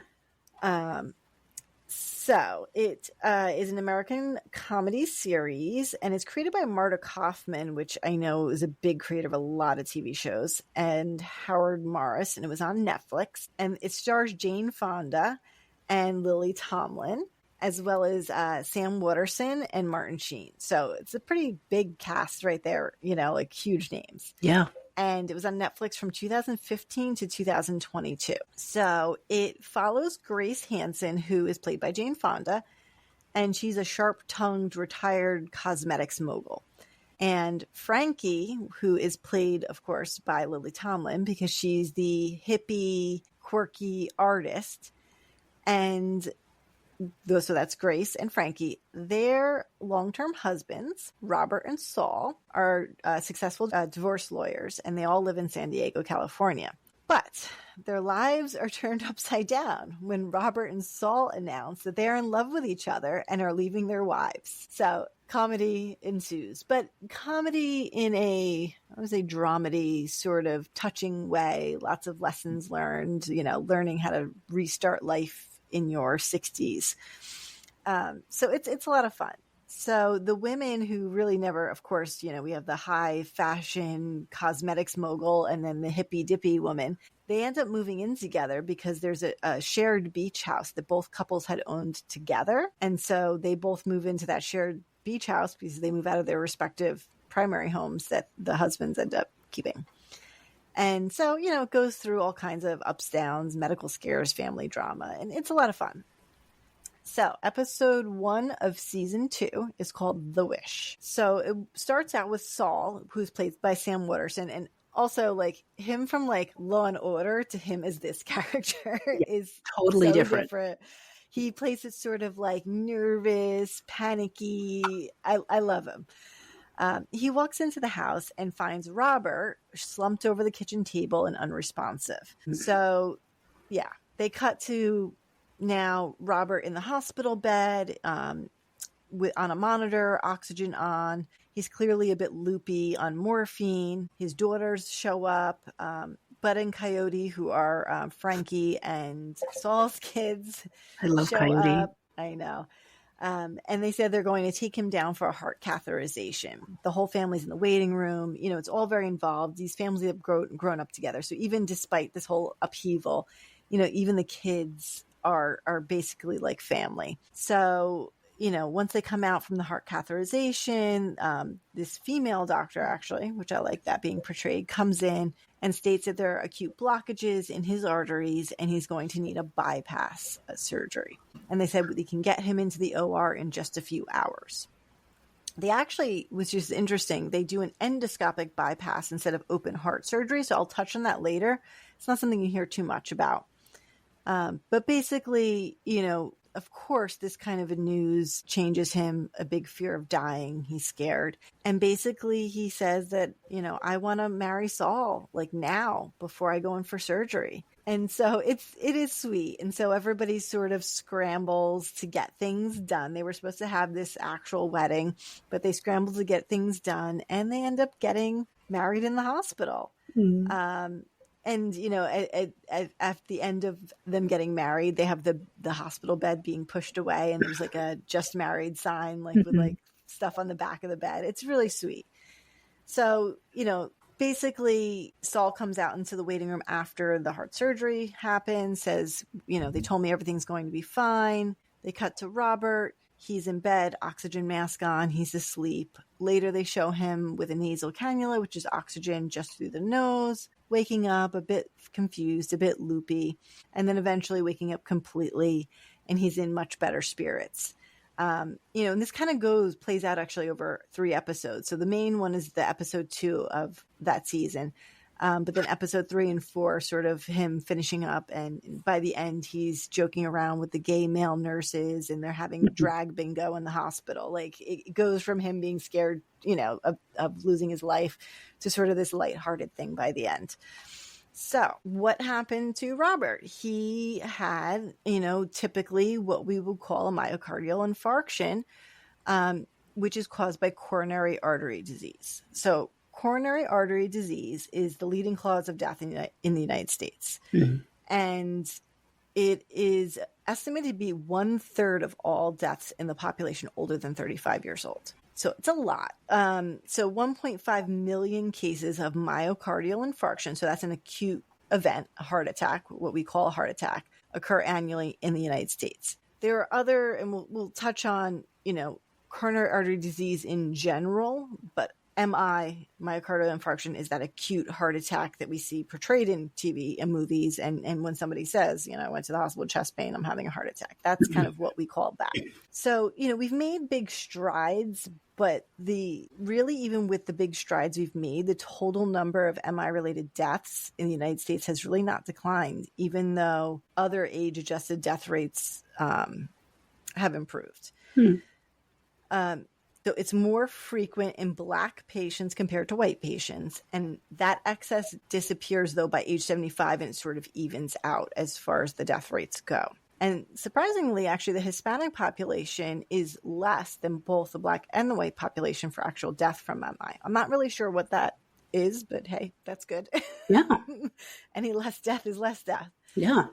So it is an American comedy series, and it's created by Marta Kaufman, which I know is a big creator of a lot of TV shows, and Howard Morris, and it was on Netflix. And it stars Jane Fonda and Lily Tomlin, as well as Sam Waterston and Martin Sheen. So it's a pretty big cast right there, like huge names. Yeah. And it was on Netflix from 2015 to 2022. So it follows Grace Hansen, who is played by Jane Fonda, and she's a sharp-tongued retired cosmetics mogul. And Frankie, who is played, of course, by Lily Tomlin, because she's the hippie, quirky artist. And so that's Grace and Frankie. Their long-term husbands, Robert and Saul, are successful divorce lawyers, and they all live in San Diego, California. But their lives are turned upside down when Robert and Saul announce that they are in love with each other and are leaving their wives. So comedy ensues, but comedy in a, I would say, dramedy sort of touching way. Lots of lessons learned, learning how to restart life in your 60s. So it's a lot of fun. So the women who really never, of course, we have the high fashion cosmetics mogul and then the hippy dippy woman. They end up moving in together because there's a shared beach house that both couples had owned together. And so they both move into that shared beach house because they move out of their respective primary homes that the husbands end up keeping. And so, it goes through all kinds of ups, downs, medical scares, family drama, and it's a lot of fun. So episode 1 of season 2 is called The Wish. So it starts out with Saul, who's played by Sam Waterston, and also like him from like Law and Order to him as this character is totally so different. He plays it sort of like nervous, panicky. I love him. He walks into the house and finds Robert slumped over the kitchen table and unresponsive. So, yeah, they cut to now Robert in the hospital bed on a monitor, oxygen on. He's clearly a bit loopy on morphine. His daughters show up. Bud and Coyote, who are Frankie and Saul's kids, I love show Coyote. up. I know. And they said they're going to take him down for a heart catheterization. The whole family's in the waiting room. It's all very involved. These families have grown up together. So even despite this whole upheaval, even the kids are basically like family. So, once they come out from the heart catheterization, this female doctor, actually, which I like that being portrayed, comes in and states that there are acute blockages in his arteries and he's going to need a bypass surgery. And they said they can get him into the OR in just a few hours. They actually, which is interesting, they do an endoscopic bypass instead of open heart surgery. So I'll touch on that later. It's not something you hear too much about. But basically, of course, this kind of a news changes him, a big fear of dying. He's scared. And basically he says that, I want to marry Saul like now before I go in for surgery. And so it is sweet. And so everybody sort of scrambles to get things done. They were supposed to have this actual wedding, but they scrambled to get things done and they end up getting married in the hospital. Mm. And, at the end of them getting married, they have the hospital bed being pushed away and there's like a just married sign, like with like stuff on the back of the bed. It's really sweet. So, basically Saul comes out into the waiting room after the heart surgery happens, says, they told me everything's going to be fine. They cut to Robert. He's in bed, oxygen mask on. He's asleep. Later, they show him with a nasal cannula, which is oxygen just through the nose, waking up a bit confused, a bit loopy, and then eventually waking up completely. And he's in much better spirits. And this kind of plays out actually over 3 episodes. So the main one is the episode 2 of that season. But then episode 3 and 4, sort of him finishing up. And by the end, he's joking around with the gay male nurses and they're having drag bingo in the hospital. Like it goes from him being scared, of losing his life to sort of this lighthearted thing by the end. So what happened to Robert? He had, typically what we would call a myocardial infarction, which is caused by coronary artery disease. So coronary artery disease is the leading cause of death in the United States. Mm-hmm. And it is estimated to be 1/3 of all deaths in the population older than 35 years old. So it's a lot. So 1.5 million cases of myocardial infarction, so that's an acute event, a heart attack, what we call a heart attack, occur annually in the United States. There are other, and we'll touch on, coronary artery disease in general, but MI, myocardial infarction, is that acute heart attack that we see portrayed in TV and movies. And when somebody says, I went to the hospital with chest pain, I'm having a heart attack. That's kind of what we call that. So, we've made big strides, but even with the big strides we've made, the total number of MI related deaths in the United States has really not declined, even though other age adjusted death rates have improved. So it's more frequent in Black patients compared to white patients. And that excess disappears, though, by age 75, and it sort of evens out as far as the death rates go. And surprisingly, actually, the Hispanic population is less than both the Black and the white population for actual death from MI. I'm not really sure what that is, but hey, that's good. Yeah. Any less death is less death. Yeah.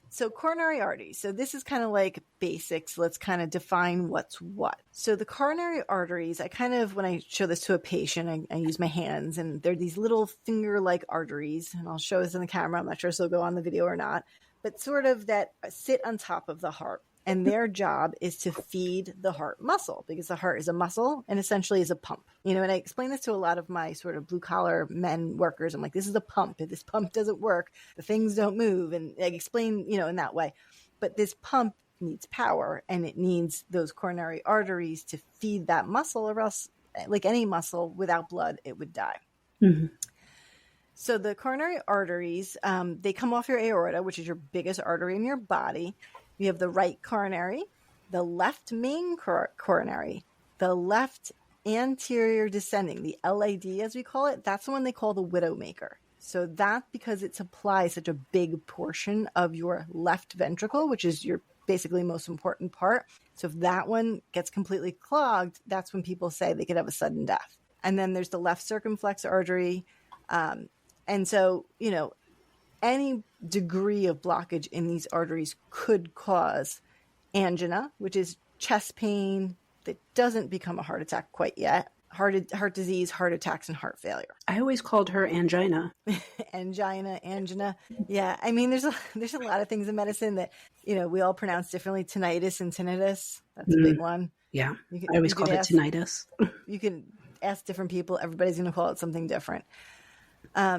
So coronary arteries. So this is kind of like basics. Let's kind of define what's what. So the coronary arteries, when I show this to a patient, I use my hands, and they're these little finger-like arteries. And I'll show this in the camera. I'm not sure if it'll go on the video or not, but sort of that sit on top of the heart. And their job is to feed the heart muscle, because the heart is a muscle and essentially is a pump. And I explain this to a lot of my sort of blue collar men workers. I'm like, this is a pump. If this pump doesn't work, the things don't move. And I explain, in that way. But this pump needs power, and it needs those coronary arteries to feed that muscle, or else, like any muscle, without blood, it would die. Mm-hmm. So the coronary arteries, they come off your aorta, which is your biggest artery in your body. You have the right coronary, the left main coronary, the left anterior descending, the LAD as we call it. That's the one they call the widowmaker. So that, because it supplies such a big portion of your left ventricle, which is your basically most important part. So if that one gets completely clogged, that's when people say they could have a sudden death. And then there's the left circumflex artery. And so, any degree of blockage in these arteries could cause angina, which is chest pain that doesn't become a heart attack quite yet. Heart disease, heart attacks, and heart failure. I always called her angina. Angina. Yeah. I mean, there's a lot of things in medicine that, we all pronounce differently. Tinnitus and tinnitus. That's a big one. Yeah. I always called it tinnitus. You can ask different people. Everybody's going to call it something different.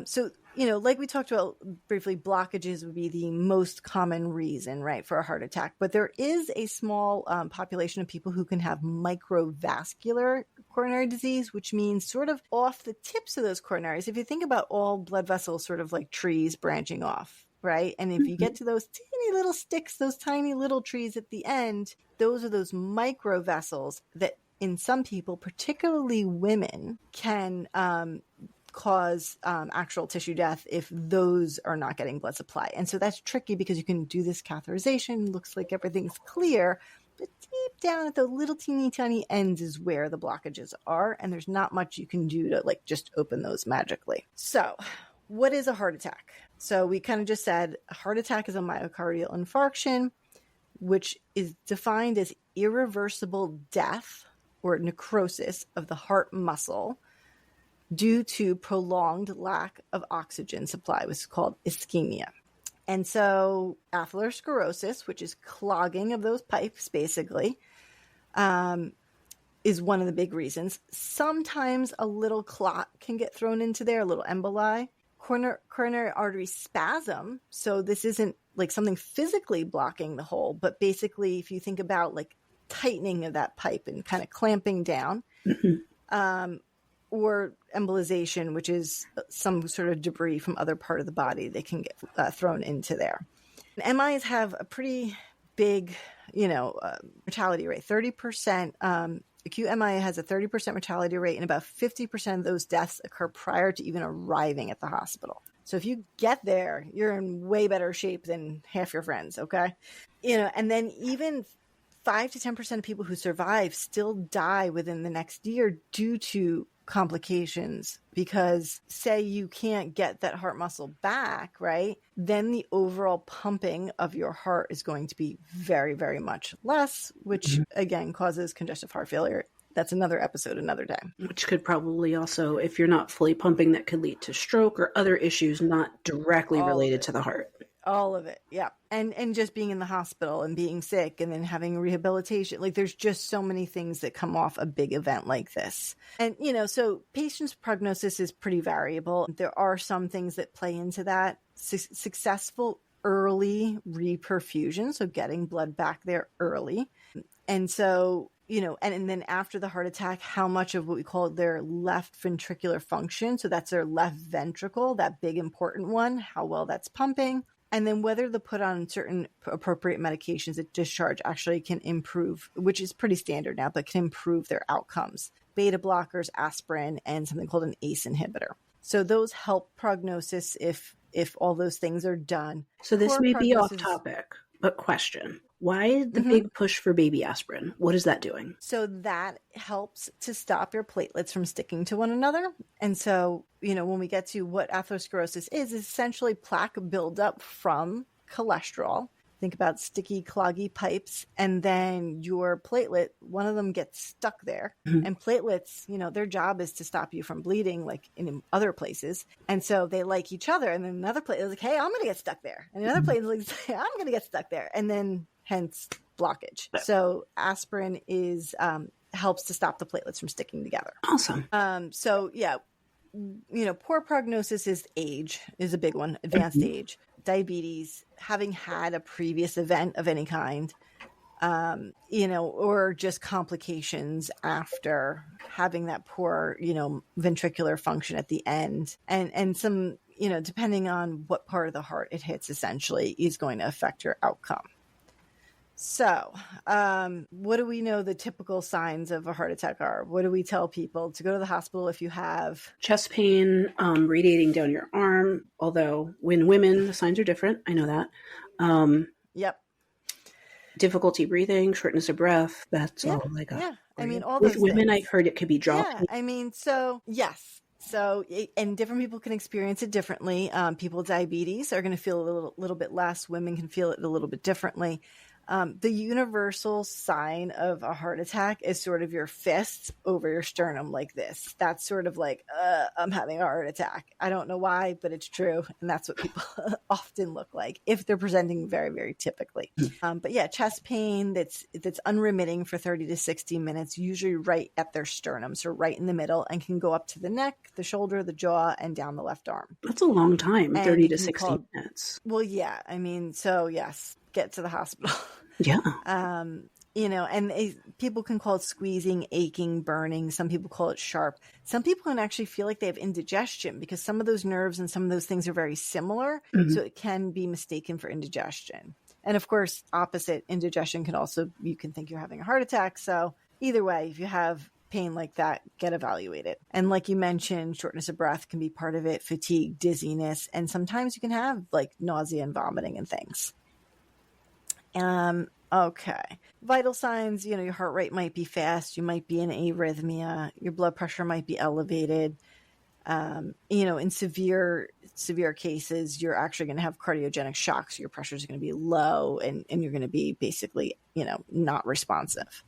So, like we talked about briefly, blockages would be the most common reason, right, for a heart attack. But there is a small population of people who can have microvascular coronary disease, which means sort of off the tips of those coronaries. If you think about all blood vessels sort of like trees branching off, right? And if you get to those teeny little sticks, those tiny little trees at the end, those are those microvessels that in some people, particularly women, can cause actual tissue death if those are not getting blood supply. And so that's tricky, because you can do this catheterization, looks like everything's clear, but deep down at the little teeny tiny ends is where the blockages are, and there's not much you can do to just open those magically. So what is a heart attack? So we kind of just said a heart attack is a myocardial infarction, which is defined as irreversible death or necrosis of the heart muscle due to prolonged lack of oxygen supply, which is called ischemia. And so atherosclerosis, which is clogging of those pipes, basically, is one of the big reasons. Sometimes a little clot can get thrown into there, a little emboli. Coronary artery spasm. So this isn't like something physically blocking the hole, but basically if you think about like tightening of that pipe and kind of clamping down, or embolization, which is some sort of debris from other part of the body that can get thrown into there. And MIs have a pretty big, mortality rate, 30%. Acute MI has a 30% mortality rate, and about 50% of those deaths occur prior to even arriving at the hospital. So if you get there, you're in way better shape than half your friends, okay? And then even 5 to 10% of people who survive still die within the next year due to complications, because say you can't get that heart muscle back, right? Then the overall pumping of your heart is going to be very, very much less, which again causes congestive heart failure. That's another episode, another day. Which could probably also, if you're not fully pumping, that could lead to stroke or other issues not directly related to the heart. All of it. Yeah. And just being in the hospital and being sick and then having rehabilitation. Like there's just so many things that come off a big event like this. And, so patients' prognosis is pretty variable. There are some things that play into that. Successful early reperfusion. So getting blood back there early. And so, and then after the heart attack, how much of what we call their left ventricular function. So that's their left ventricle, that big important one, how well that's pumping. And then whether to put on certain appropriate medications at discharge actually can improve, which is pretty standard now, but can improve their outcomes. Beta blockers, aspirin, and something called an ACE inhibitor. So those help prognosis if all those things are done. So this may be off topic, but question. Why the big push for baby aspirin? What is that doing? So that helps to stop your platelets from sticking to one another. And so, when we get to what atherosclerosis is essentially plaque buildup from cholesterol. Think about sticky, cloggy pipes, and then your platelet, one of them gets stuck there. And platelets, their job is to stop you from bleeding like in other places. And so they like each other. And then another platelet is like, hey, I'm going to get stuck there. And another platelet is like, hey, I'm going to get stuck there. And then hence blockage. So aspirin is helps to stop the platelets from sticking together. Awesome. So yeah, poor prognosis is age is a big one, advanced age, diabetes, having had a previous event of any kind, or just complications after having that poor, ventricular function at the end, and some, depending on what part of the heart it hits, essentially is going to affect your outcome. So, what do we know the typical signs of a heart attack are? What do we tell people? To go to the hospital if you have chest pain, radiating down your arm, although when women, the signs are different. I know that. Yep. Difficulty breathing, shortness of breath. That's all I got. Yeah. I mean, all with those women, things. I've heard it could be jaw pain. Yeah. I mean, so yes. So, and different people can experience it differently. People with diabetes are going to feel a little bit less. Women can feel it a little bit differently. The universal sign of a heart attack is sort of your fist over your sternum like this. That's sort of like, I'm having a heart attack. I don't know why, but it's true. And that's what people often look like if they're presenting very, very typically. But yeah, chest pain that's unremitting for 30 to 60 minutes, usually right at their sternum. So right in the middle, and can go up to the neck, the shoulder, the jaw, and down the left arm. That's a long time, And 30 to 60 minutes. Well, yeah. I mean, so yes. Get to the hospital. Yeah. And people can call it squeezing, aching, burning. Some people call it sharp. Some people can actually feel like they have indigestion because some of those nerves and some of those things are very similar. So it can be mistaken for indigestion. And of course, opposite indigestion you can think you're having a heart attack. So either way, if you have pain like that, get evaluated. And like you mentioned, shortness of breath can be part of it, fatigue, dizziness, and sometimes you can have like nausea and vomiting and things. Okay. Vital signs, your heart rate might be fast. You might be in arrhythmia. Your blood pressure might be elevated. In severe cases, you're actually going to have cardiogenic shock. So your pressures are going to be low and you're going to be basically, not responsive.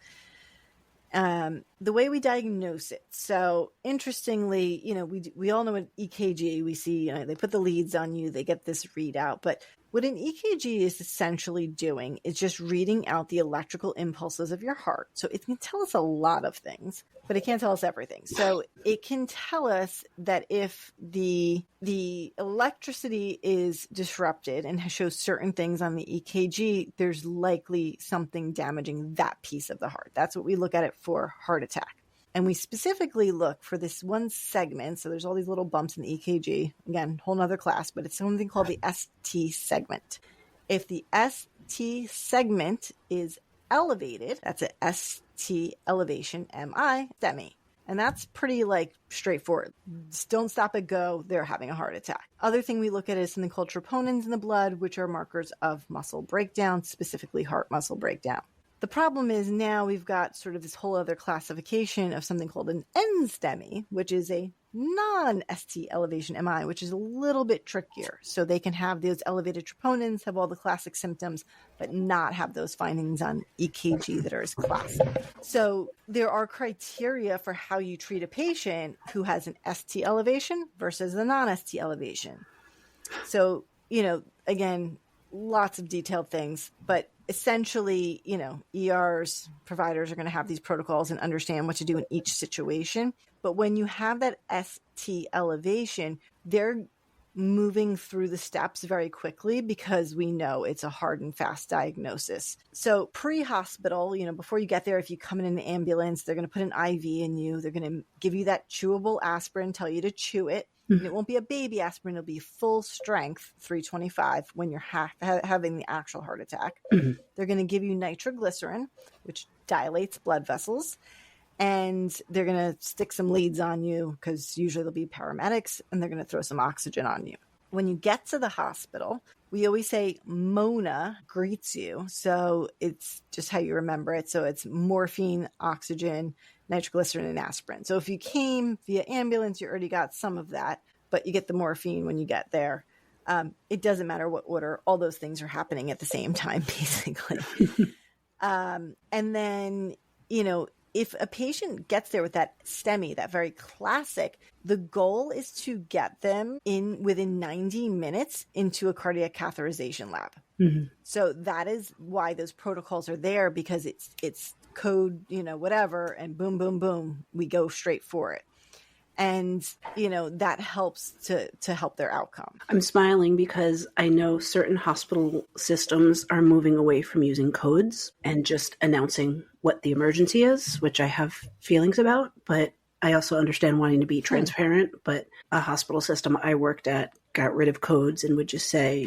The way we diagnose it. So interestingly, we all know an EKG. We see they put the leads on you, they get this readout. But what an EKG is essentially doing is just reading out the electrical impulses of your heart. So it can tell us a lot of things, but it can't tell us everything. So it can tell us that if the electricity is disrupted and shows certain things on the EKG, there's likely something damaging that piece of the heart. That's what we look at it for heart attack. And we specifically look for this one segment. So there's all these little bumps in the EKG. Again, whole nother class, but it's something called the ST segment. If the ST segment is elevated, that's a ST elevation, MI, STEMI. And that's pretty straightforward. Just don't stop it, go. They're having a heart attack. Other thing we look at is something called troponins in the blood, which are markers of muscle breakdown, specifically heart muscle breakdown. The problem is now we've got sort of this whole other classification of something called an NSTEMI, which is a non-ST elevation MI, which is a little bit trickier. So they can have those elevated troponins, have all the classic symptoms, but not have those findings on EKG that are as classic. So there are criteria for how you treat a patient who has an ST elevation versus a non-ST elevation. So, again, lots of detailed things, but essentially, ERs, providers are going to have these protocols and understand what to do in each situation. But when you have that ST elevation, they're moving through the steps very quickly because we know it's a hard and fast diagnosis. So pre-hospital, before you get there, if you come in an ambulance, they're going to put an IV in you. They're going to give you that chewable aspirin, tell you to chew it. And it won't be a baby aspirin. It'll be full strength, 325, when you're having the actual heart attack. They're going to give you nitroglycerin, which dilates blood vessels. And they're going to stick some leads on you because usually they'll be paramedics, and they're going to throw some oxygen on you. When you get to the hospital, we always say Mona greets you. So it's just how you remember it. So it's morphine, oxygen, nitroglycerin, and aspirin. So if you came via ambulance, you already got some of that, but you get the morphine when you get there. It doesn't matter what order. All those things are happening at the same time, basically. And then, if a patient gets there with that STEMI, that very classic, the goal is to get them in within 90 minutes into a cardiac catheterization lab. So that is why those protocols are there, because it's code, whatever, and boom, boom, boom, we go straight for it. And, that helps to help their outcome. I'm smiling because I know certain hospital systems are moving away from using codes and just announcing what the emergency is, which I have feelings about, but I also understand wanting to be transparent. But a hospital system I worked at got rid of codes and would just say,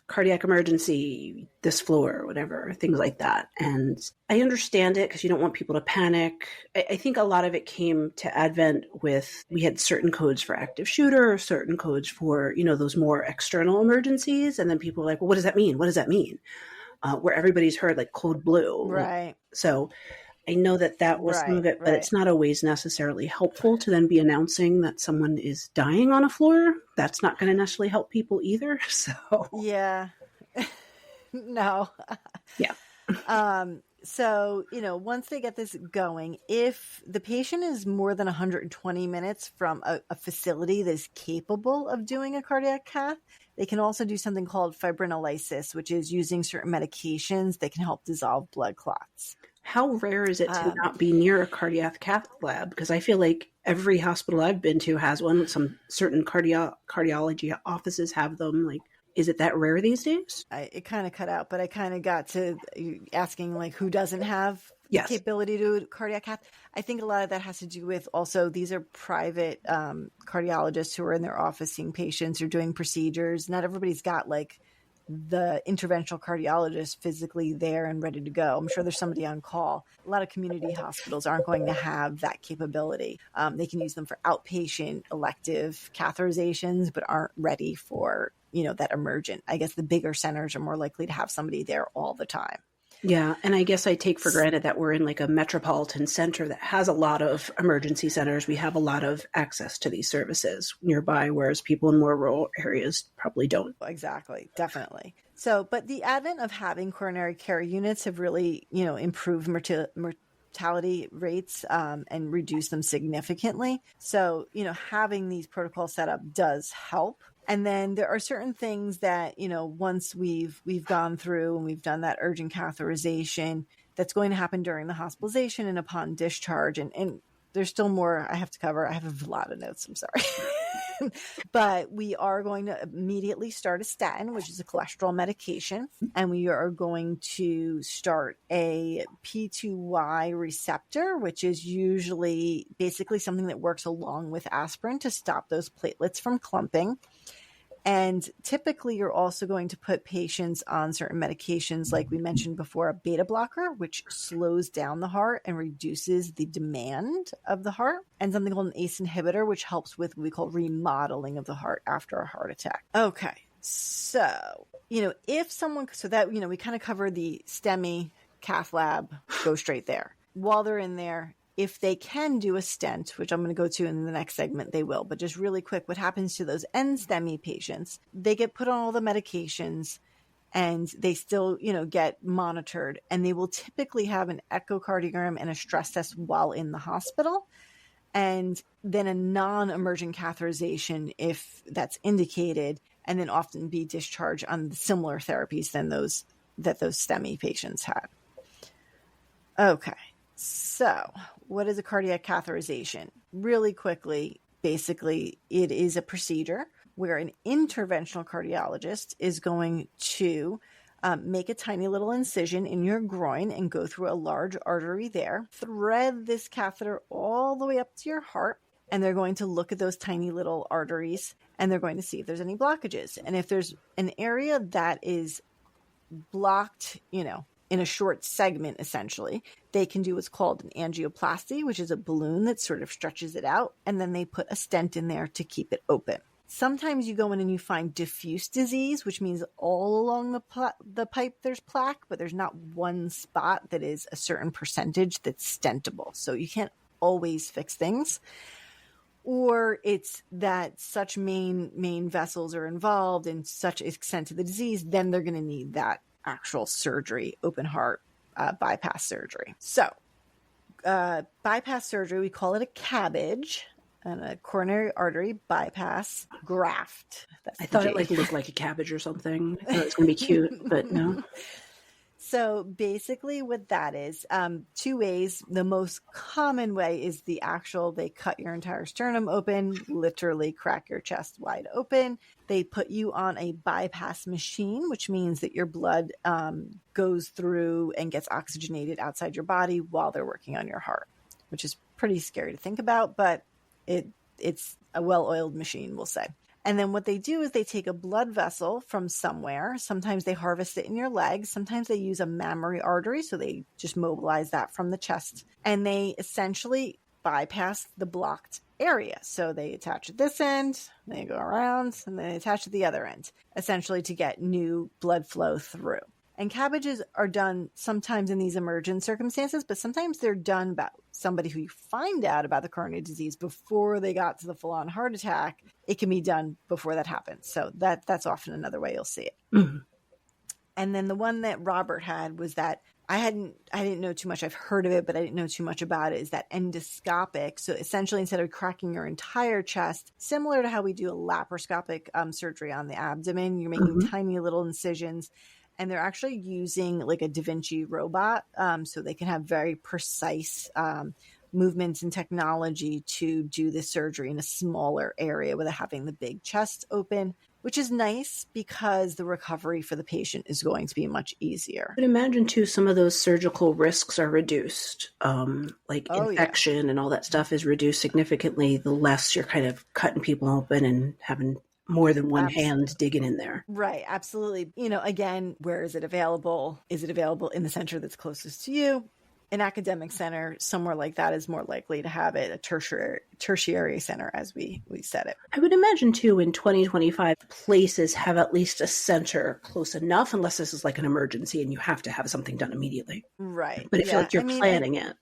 cardiac emergency, this floor, whatever, things like that. And I understand it because you don't want people to panic. I think a lot of it came to advent with, we had certain codes for active shooter, certain codes for, those more external emergencies. And then people were like, well, what does that mean? What does that mean? Where everybody's heard like code blue. Right. So I know that was some of it, but it's not always necessarily helpful to then be announcing that someone is dying on a floor. That's not going to necessarily help people either. So yeah, no. Yeah. So, once they get this going, if the patient is more than 120 minutes from a facility that is capable of doing a cardiac cath, they can also do something called fibrinolysis, which is using certain medications that can help dissolve blood clots. How rare is it to not be near a cardiac cath lab? Because I feel like every hospital I've been to has one. Some certain cardiology offices have them. Like, is it that rare these days? It kind of cut out, but I kind of got to asking who doesn't have the capability to do cardiac cath. I think a lot of that has to do with also these are private cardiologists who are in their office seeing patients or doing procedures. Not everybody's got the interventional cardiologist physically there and ready to go. I'm sure there's somebody on call. A lot of community hospitals aren't going to have that capability. They can use them for outpatient elective catheterizations, but aren't ready for, that emergent. I guess the bigger centers are more likely to have somebody there all the time. Yeah. And I guess I take for granted that we're in a metropolitan center that has a lot of emergency centers. We have a lot of access to these services nearby, whereas people in more rural areas probably don't. Exactly. Definitely. So, but the advent of having coronary care units have really, improved mortality rates and reduce them significantly. So, having these protocols set up does help. And then there are certain things that, once we've gone through and we've done that urgent catheterization, that's going to happen during the hospitalization and upon discharge. And there's still more I have to cover. I have a lot of notes. I'm sorry. But we are going to immediately start a statin, which is a cholesterol medication. And we are going to start a P2Y receptor, which is usually basically something that works along with aspirin to stop those platelets from clumping. And typically, you're also going to put patients on certain medications, like we mentioned before, a beta blocker, which slows down the heart and reduces the demand of the heart, and something called an ACE inhibitor, which helps with what we call remodeling of the heart after a heart attack. Okay, so, if someone, so that, we kind of cover the STEMI cath lab, go straight there. While they're in there, if they can do a stent, which I'm going to go to in the next segment, they will. But just really quick, what happens to those end-STEMI patients? They get put on all the medications and they still, get monitored. And they will typically have an echocardiogram and a stress test while in the hospital. And then a non-emergent catheterization if that's indicated, and then often be discharged on similar therapies than those STEMI patients had. Okay. So, what is a cardiac catheterization? Really quickly, basically, it is a procedure where an interventional cardiologist is going to make a tiny little incision in your groin and go through a large artery there, thread this catheter all the way up to your heart, and they're going to look at those tiny little arteries, and they're going to see if there's any blockages. And if there's an area that is blocked, in a short segment, essentially, they can do what's called an angioplasty, which is a balloon that sort of stretches it out, and then they put a stent in there to keep it open. Sometimes you go in and you find diffuse disease, which means all along the pipe there's plaque, but there's not one spot that is a certain percentage that's stentable. So you can't always fix things. Or it's that such main vessels are involved in such extent to the disease, then they're going to need that actual surgery, open heart bypass surgery. So bypass surgery, we call it a CABG, and a coronary artery bypass graft. I thought it looked like a cabbage or something. I thought it was going to be cute, but no. So basically what that is, two ways. The most common way is they cut your entire sternum open, literally crack your chest wide open. They put you on a bypass machine, which means that your blood goes through and gets oxygenated outside your body while they're working on your heart, which is pretty scary to think about, but it's a well-oiled machine, we'll say. And then what they do is they take a blood vessel from somewhere. Sometimes they harvest it in your legs. Sometimes they use a mammary artery. So they just mobilize that from the chest. And they essentially bypass the blocked area. So they attach at this end, they go around, and then they attach at the other end, essentially to get new blood flow through. And CABGs are done sometimes in these emergent circumstances, but sometimes they're done about somebody who you find out about the coronary disease before they got to the full-on heart attack. It can be done before that happens. So that's often another way you'll see it. Mm-hmm. And then the one that Robert had was that I didn't know too much. I've heard of it, but I didn't know too much about it, is that endoscopic. So essentially, instead of cracking your entire chest, similar to how we do a laparoscopic surgery on the abdomen, you're making tiny little incisions. And they're actually using like a Da Vinci robot, so they can have very precise movements and technology to do the surgery in a smaller area without having the big chest open, which is nice because the recovery for the patient is going to be much easier. But imagine too, some of those surgical risks are reduced, infection and all that stuff is reduced significantly the less you're kind of cutting people open and having more than one hand digging in there. Right. Absolutely. Again, where is it available? Is it available in the center that's closest to you? An academic center, somewhere like that, is more likely to have it. A tertiary center, as we said it. I would imagine too, in 2025, places have at least a center close enough, unless this is like an emergency and you have to have something done immediately. Right. But I feel like you're planning it.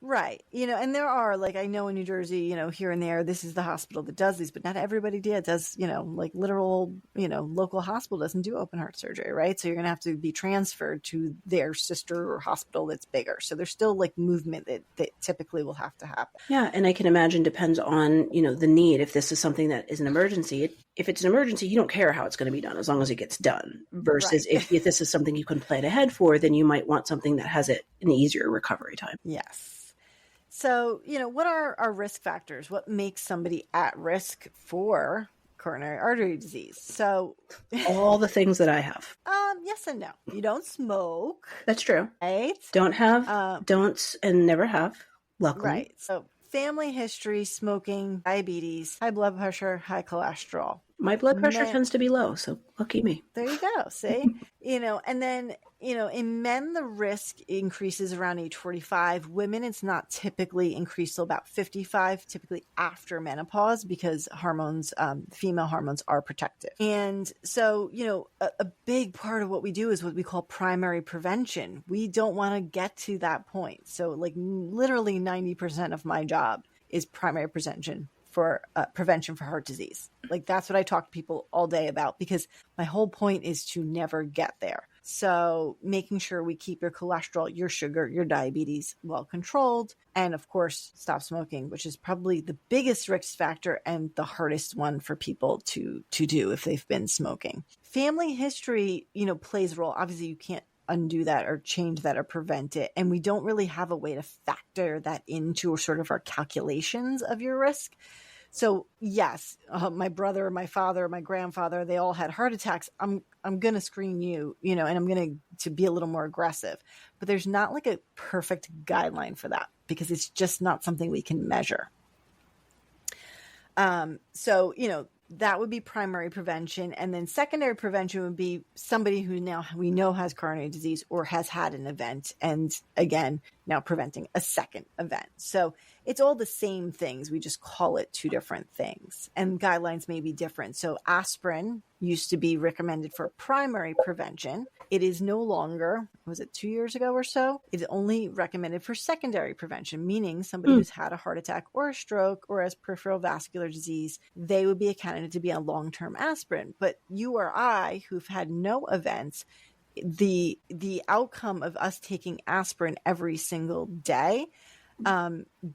Right. And there are, like, I know in New Jersey, here and there, this is the hospital that does these, but not everybody does, like literal, local hospital doesn't do open heart surgery, right? So you're going to have to be transferred to their sister or hospital that's bigger. So there's still like movement that typically will have to happen. Yeah. And I can imagine depends on, the need. If this is something that is an emergency, if it's an emergency, you don't care how it's going to be done as long as it gets done. Versus Right. if this is something you can plan ahead for, then you might want something that has an easier recovery time. Yes. So, what are our risk factors? What makes somebody at risk for coronary artery disease? So all the things that I have. Yes and no. You don't smoke. That's true. Right? Don't have, don't, and never have, luckily. Right. So family history, smoking, diabetes, high blood pressure, high cholesterol. My blood pressure tends to be low, so lucky me. There you go. See? And then, in men, the risk increases around age 45. Women, it's not typically increased till about 55, typically after menopause, because hormones, female hormones are protective. And so, a big part of what we do is what we call primary prevention. We don't want to get to that point. So like literally 90% of my job is primary prevention for heart disease. Like that's what I talk to people all day about, because my whole point is to never get there. So making sure we keep your cholesterol, your sugar, your diabetes well controlled. And of course, stop smoking, which is probably the biggest risk factor and the hardest one for people to do if they've been smoking. Family history, plays a role. Obviously, you can't undo that or change that or prevent it. And we don't really have a way to factor that into sort of our calculations of your risk. So yes, my brother, my father, my grandfather, they all had heart attacks. I'm going to screen you, and I'm going to be a little more aggressive, but there's not like a perfect guideline for that because it's just not something we can measure. So, that would be primary prevention. And then secondary prevention would be somebody who now we know has coronary disease or has had an event. And again, now preventing a second event. So it's all the same things. We just call it two different things, and guidelines may be different. So aspirin used to be recommended for primary prevention. It is no longer, was it 2 years ago or so? It's only recommended for secondary prevention, meaning somebody who's had a heart attack or a stroke or has peripheral vascular disease, they would be a candidate to be on long-term aspirin. But you or I, who've had no events, the outcome of us taking aspirin every single day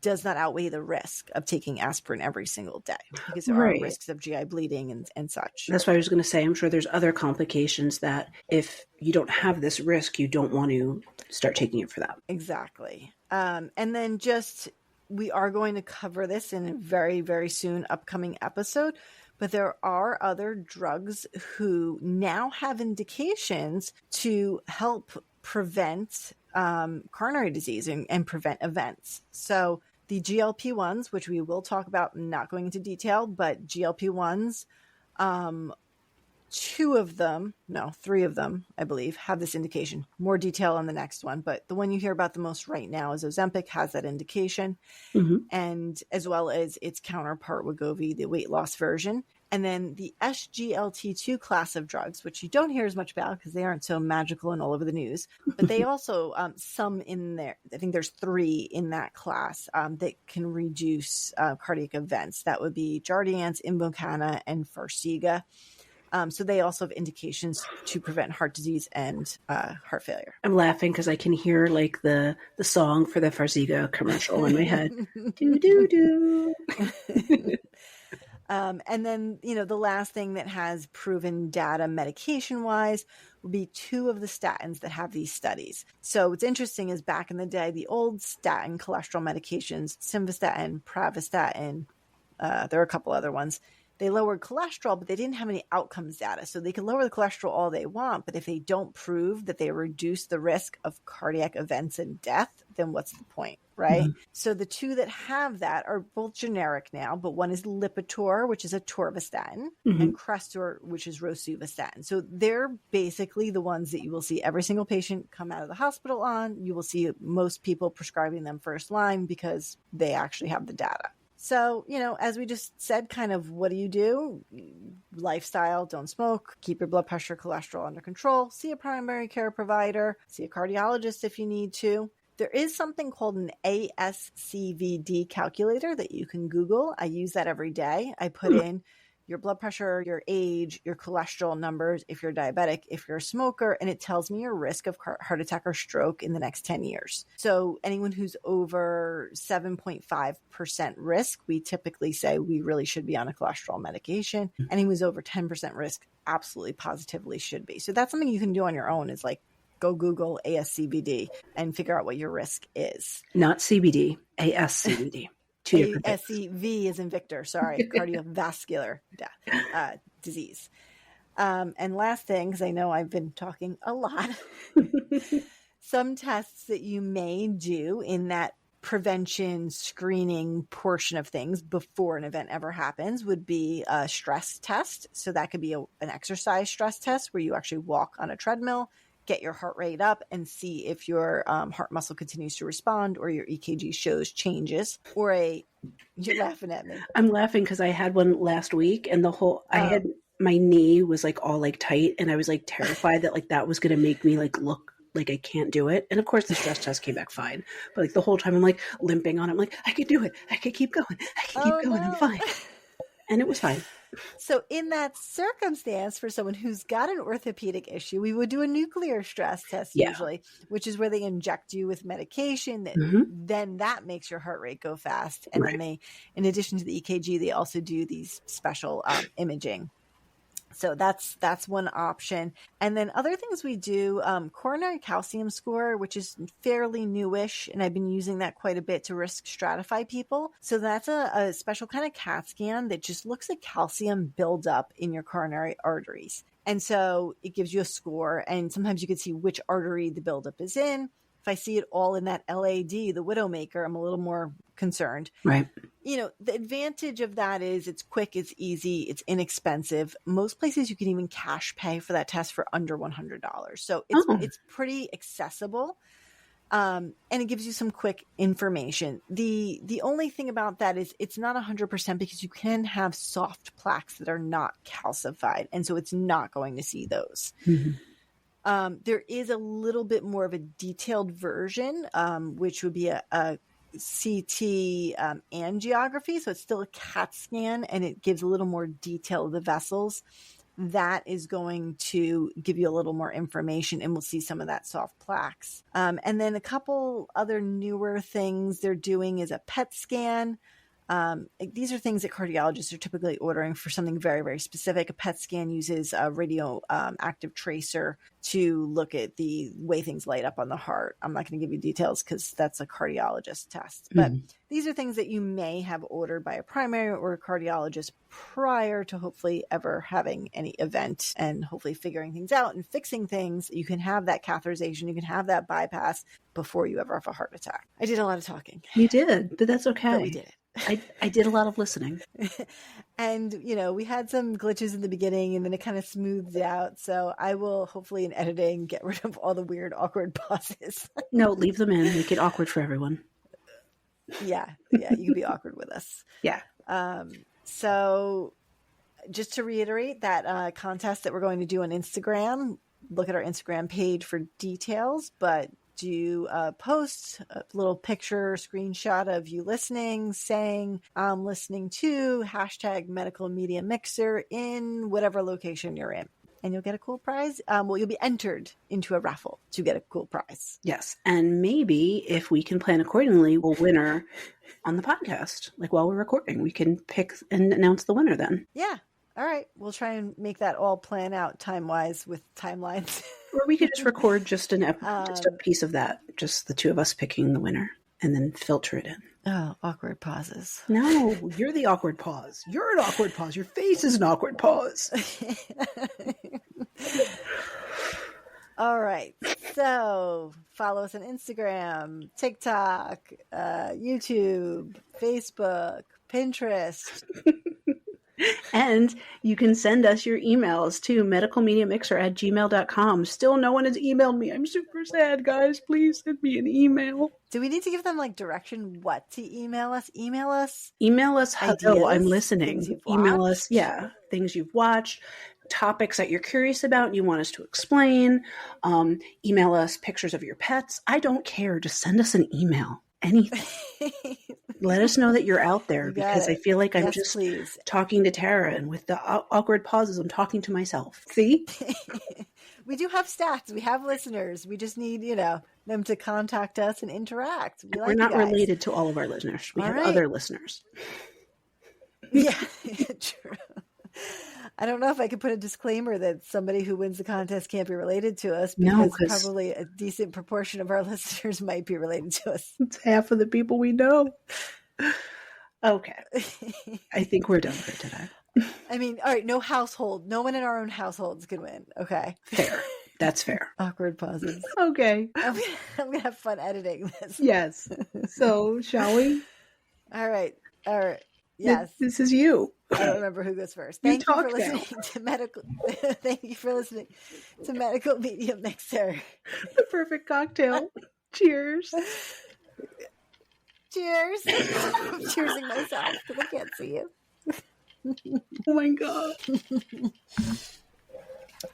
does not outweigh the risk of taking aspirin every single day, because there are risks of GI bleeding and such. That's what I was going to say. I'm sure there's other complications that if you don't have this risk, you don't want to start taking it for that. Exactly. And then we are going to cover this in a very, very soon upcoming episode, but there are other drugs who now have indications to help prevent coronary disease and prevent events. So the GLP-1s, which we will talk about, not going into detail, but GLP-1s, three of them, I believe, have this indication. More detail on the next one, but the one you hear about the most right now is Ozempic has that indication, and as well as its counterpart Wegovy, the weight loss version. And then the SGLT2 class of drugs, which you don't hear as much about because they aren't so magical and all over the news, but they also, some in there, I think there's 3 in that class that can reduce cardiac events. That would be Jardiance, Invokana, and Farxiga. So they also have indications to prevent heart disease and heart failure. I'm laughing because I can hear like the song for the Farxiga commercial in my head. Do, do, do. And then, the last thing that has proven data medication-wise will be 2 of the statins that have these studies. So what's interesting is back in the day, the old statin cholesterol medications, simvastatin, pravastatin, there are a couple other ones, they lowered cholesterol, but they didn't have any outcomes data. So they can lower the cholesterol all they want, but if they don't prove that they reduce the risk of cardiac events and death, then what's the point, right? So the 2 that have that are both generic now, but one is Lipitor, which is a atorvastatin, and Crestor, which is rosuvastatin. So they're basically the ones that you will see every single patient come out of the hospital on. You will see most people prescribing them first line because they actually have the data. So, as we just said, kind of what do? Lifestyle, don't smoke, keep your blood pressure, cholesterol under control, see a primary care provider, see a cardiologist if you need to. There is something called an ASCVD calculator that you can Google. I use that every day. I put in your blood pressure, your age, your cholesterol numbers, if you're diabetic, if you're a smoker, and it tells me your risk of heart attack or stroke in the next 10 years. So anyone who's over 7.5% risk, we typically say we really should be on a cholesterol medication. Anyone who's over 10% risk absolutely positively should be. So that's something you can do on your own, is like go Google ASCVD and figure out what your risk is. Not CBD, ASCVD. ASCV is in Victor, sorry, cardiovascular disease. And last thing, because I know I've been talking a lot, some tests that you may do in that prevention screening portion of things before an event ever happens would be a stress test. So that could be an exercise stress test where you actually walk on a treadmill, get your heart rate up, and see if your heart muscle continues to respond or your EKG shows changes. Or you're laughing at me. I'm laughing because I had one last week, and my knee was like all like tight, and I was like terrified that like that was going to make me like look like I can't do it. And of course the stress test came back fine, but like the whole time I'm like limping on it. I'm like, I could do it. I could keep going. I can keep going. I'm fine. And it was fine. So in that circumstance, for someone who's got an orthopedic issue, we would do a nuclear stress test usually, which is where they inject you with medication that then that makes your heart rate go fast. And then they, in addition to the EKG, they also do these special imaging. So that's one option. And then other things we do, coronary calcium score, which is fairly newish, and I've been using that quite a bit to risk stratify people. So that's a special kind of CAT scan that just looks at calcium buildup in your coronary arteries. And so it gives you a score, and sometimes you can see which artery the buildup is in. If I see it all in that LAD, the widowmaker, I'm a little more concerned. Right. You know, the advantage of that is it's quick, it's easy, it's inexpensive. Most places you can even cash pay for that test for under $100. So it's pretty accessible. And it gives you some quick information. The only thing about that is it's not 100% because you can have soft plaques that are not calcified. And so it's not going to see those. Mm-hmm. There is a little bit more of a detailed version, which would be a CT angiography. So it's still a CAT scan, and it gives a little more detail of the vessels. That is going to give you a little more information, and we'll see some of that soft plaques. And then a couple other newer things they're doing is a PET scan. These are things that cardiologists are typically ordering for something very, very specific. A PET scan uses a radioactive tracer to look at the way things light up on the heart. I'm not going to give you details because that's a cardiologist test. But these are things that you may have ordered by a primary or a cardiologist prior to hopefully ever having any event and hopefully figuring things out and fixing things. You can have that catheterization. You can have that bypass before you ever have a heart attack. I did a lot of talking. You did, but that's okay. But we did it. I did a lot of listening. And, you know, we had some glitches in the beginning and then it kind of smoothed out. So I will hopefully in editing get rid of all the weird, awkward pauses. No, leave them in. Make it awkward for everyone. Yeah. You can be awkward with us. Yeah. So just to reiterate that contest that we're going to do on Instagram, look at our Instagram page for details, but do post a little picture, screenshot of you listening, saying, I'm listening to #medicalmediamixer in whatever location you're in. And you'll get a cool prize. You'll be entered into a raffle to get a cool prize. Yes. And maybe if we can plan accordingly, we'll winner on the podcast. Like while we're recording, we can pick and announce the winner then. Yeah. All right. We'll try and make that all plan out time-wise with timelines. Or we could just record just a piece of that, just the two of us picking the winner and then filter it in. Oh, awkward pauses. No, you're the awkward pause. You're an awkward pause. Your face is an awkward pause. All right. So follow us on Instagram, TikTok, YouTube, Facebook, Pinterest. And you can send us your emails to medicalmediamixer@gmail.com. Still no one has emailed me. I'm super sad, guys. Please send me an email. Do we need to give them like direction what to email us? Email us? Email us. Ideas, hello, I'm listening. things you've Email watched? us. Yeah. Things you've watched. topics that you're curious about and you want us to explain, email us pictures of your pets. I don't care. Just send us an email. Anything. Let us know that you're out there, because I feel like I'm just talking to Tara, and with the awkward pauses, I'm talking to myself. See? We do have stats. We have listeners. We just need, them to contact us and interact. We're not related to all of our listeners. We have other listeners. Yeah, true. I don't know if I could put a disclaimer that somebody who wins the contest can't be related to us, because probably a decent proportion of our listeners might be related to us. It's half of the people we know. Okay. I think we're done for today. I mean, all right, no one in our own households can win. Okay. Fair. That's fair. Awkward pauses. Okay. I'm going to have fun editing this. Yes. So, shall we? All right. Yes. This is you. I don't remember who goes first. Thank you for listening to Medical Media Mixer. The perfect cocktail. Cheers. Cheers. I'm cheersing myself because I can't see you. Oh my God.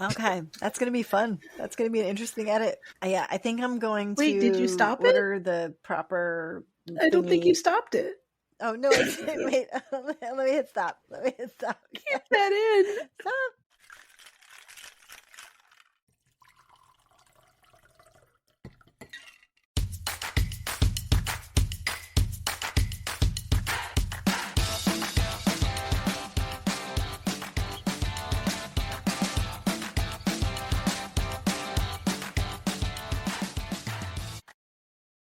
Okay. That's going to be fun. That's going to be an interesting edit. Yeah, I think I'm going to did you stop order the proper I don't think you stopped it. Oh, no, I didn't. Wait, let me hit stop. Keep that in. Stop.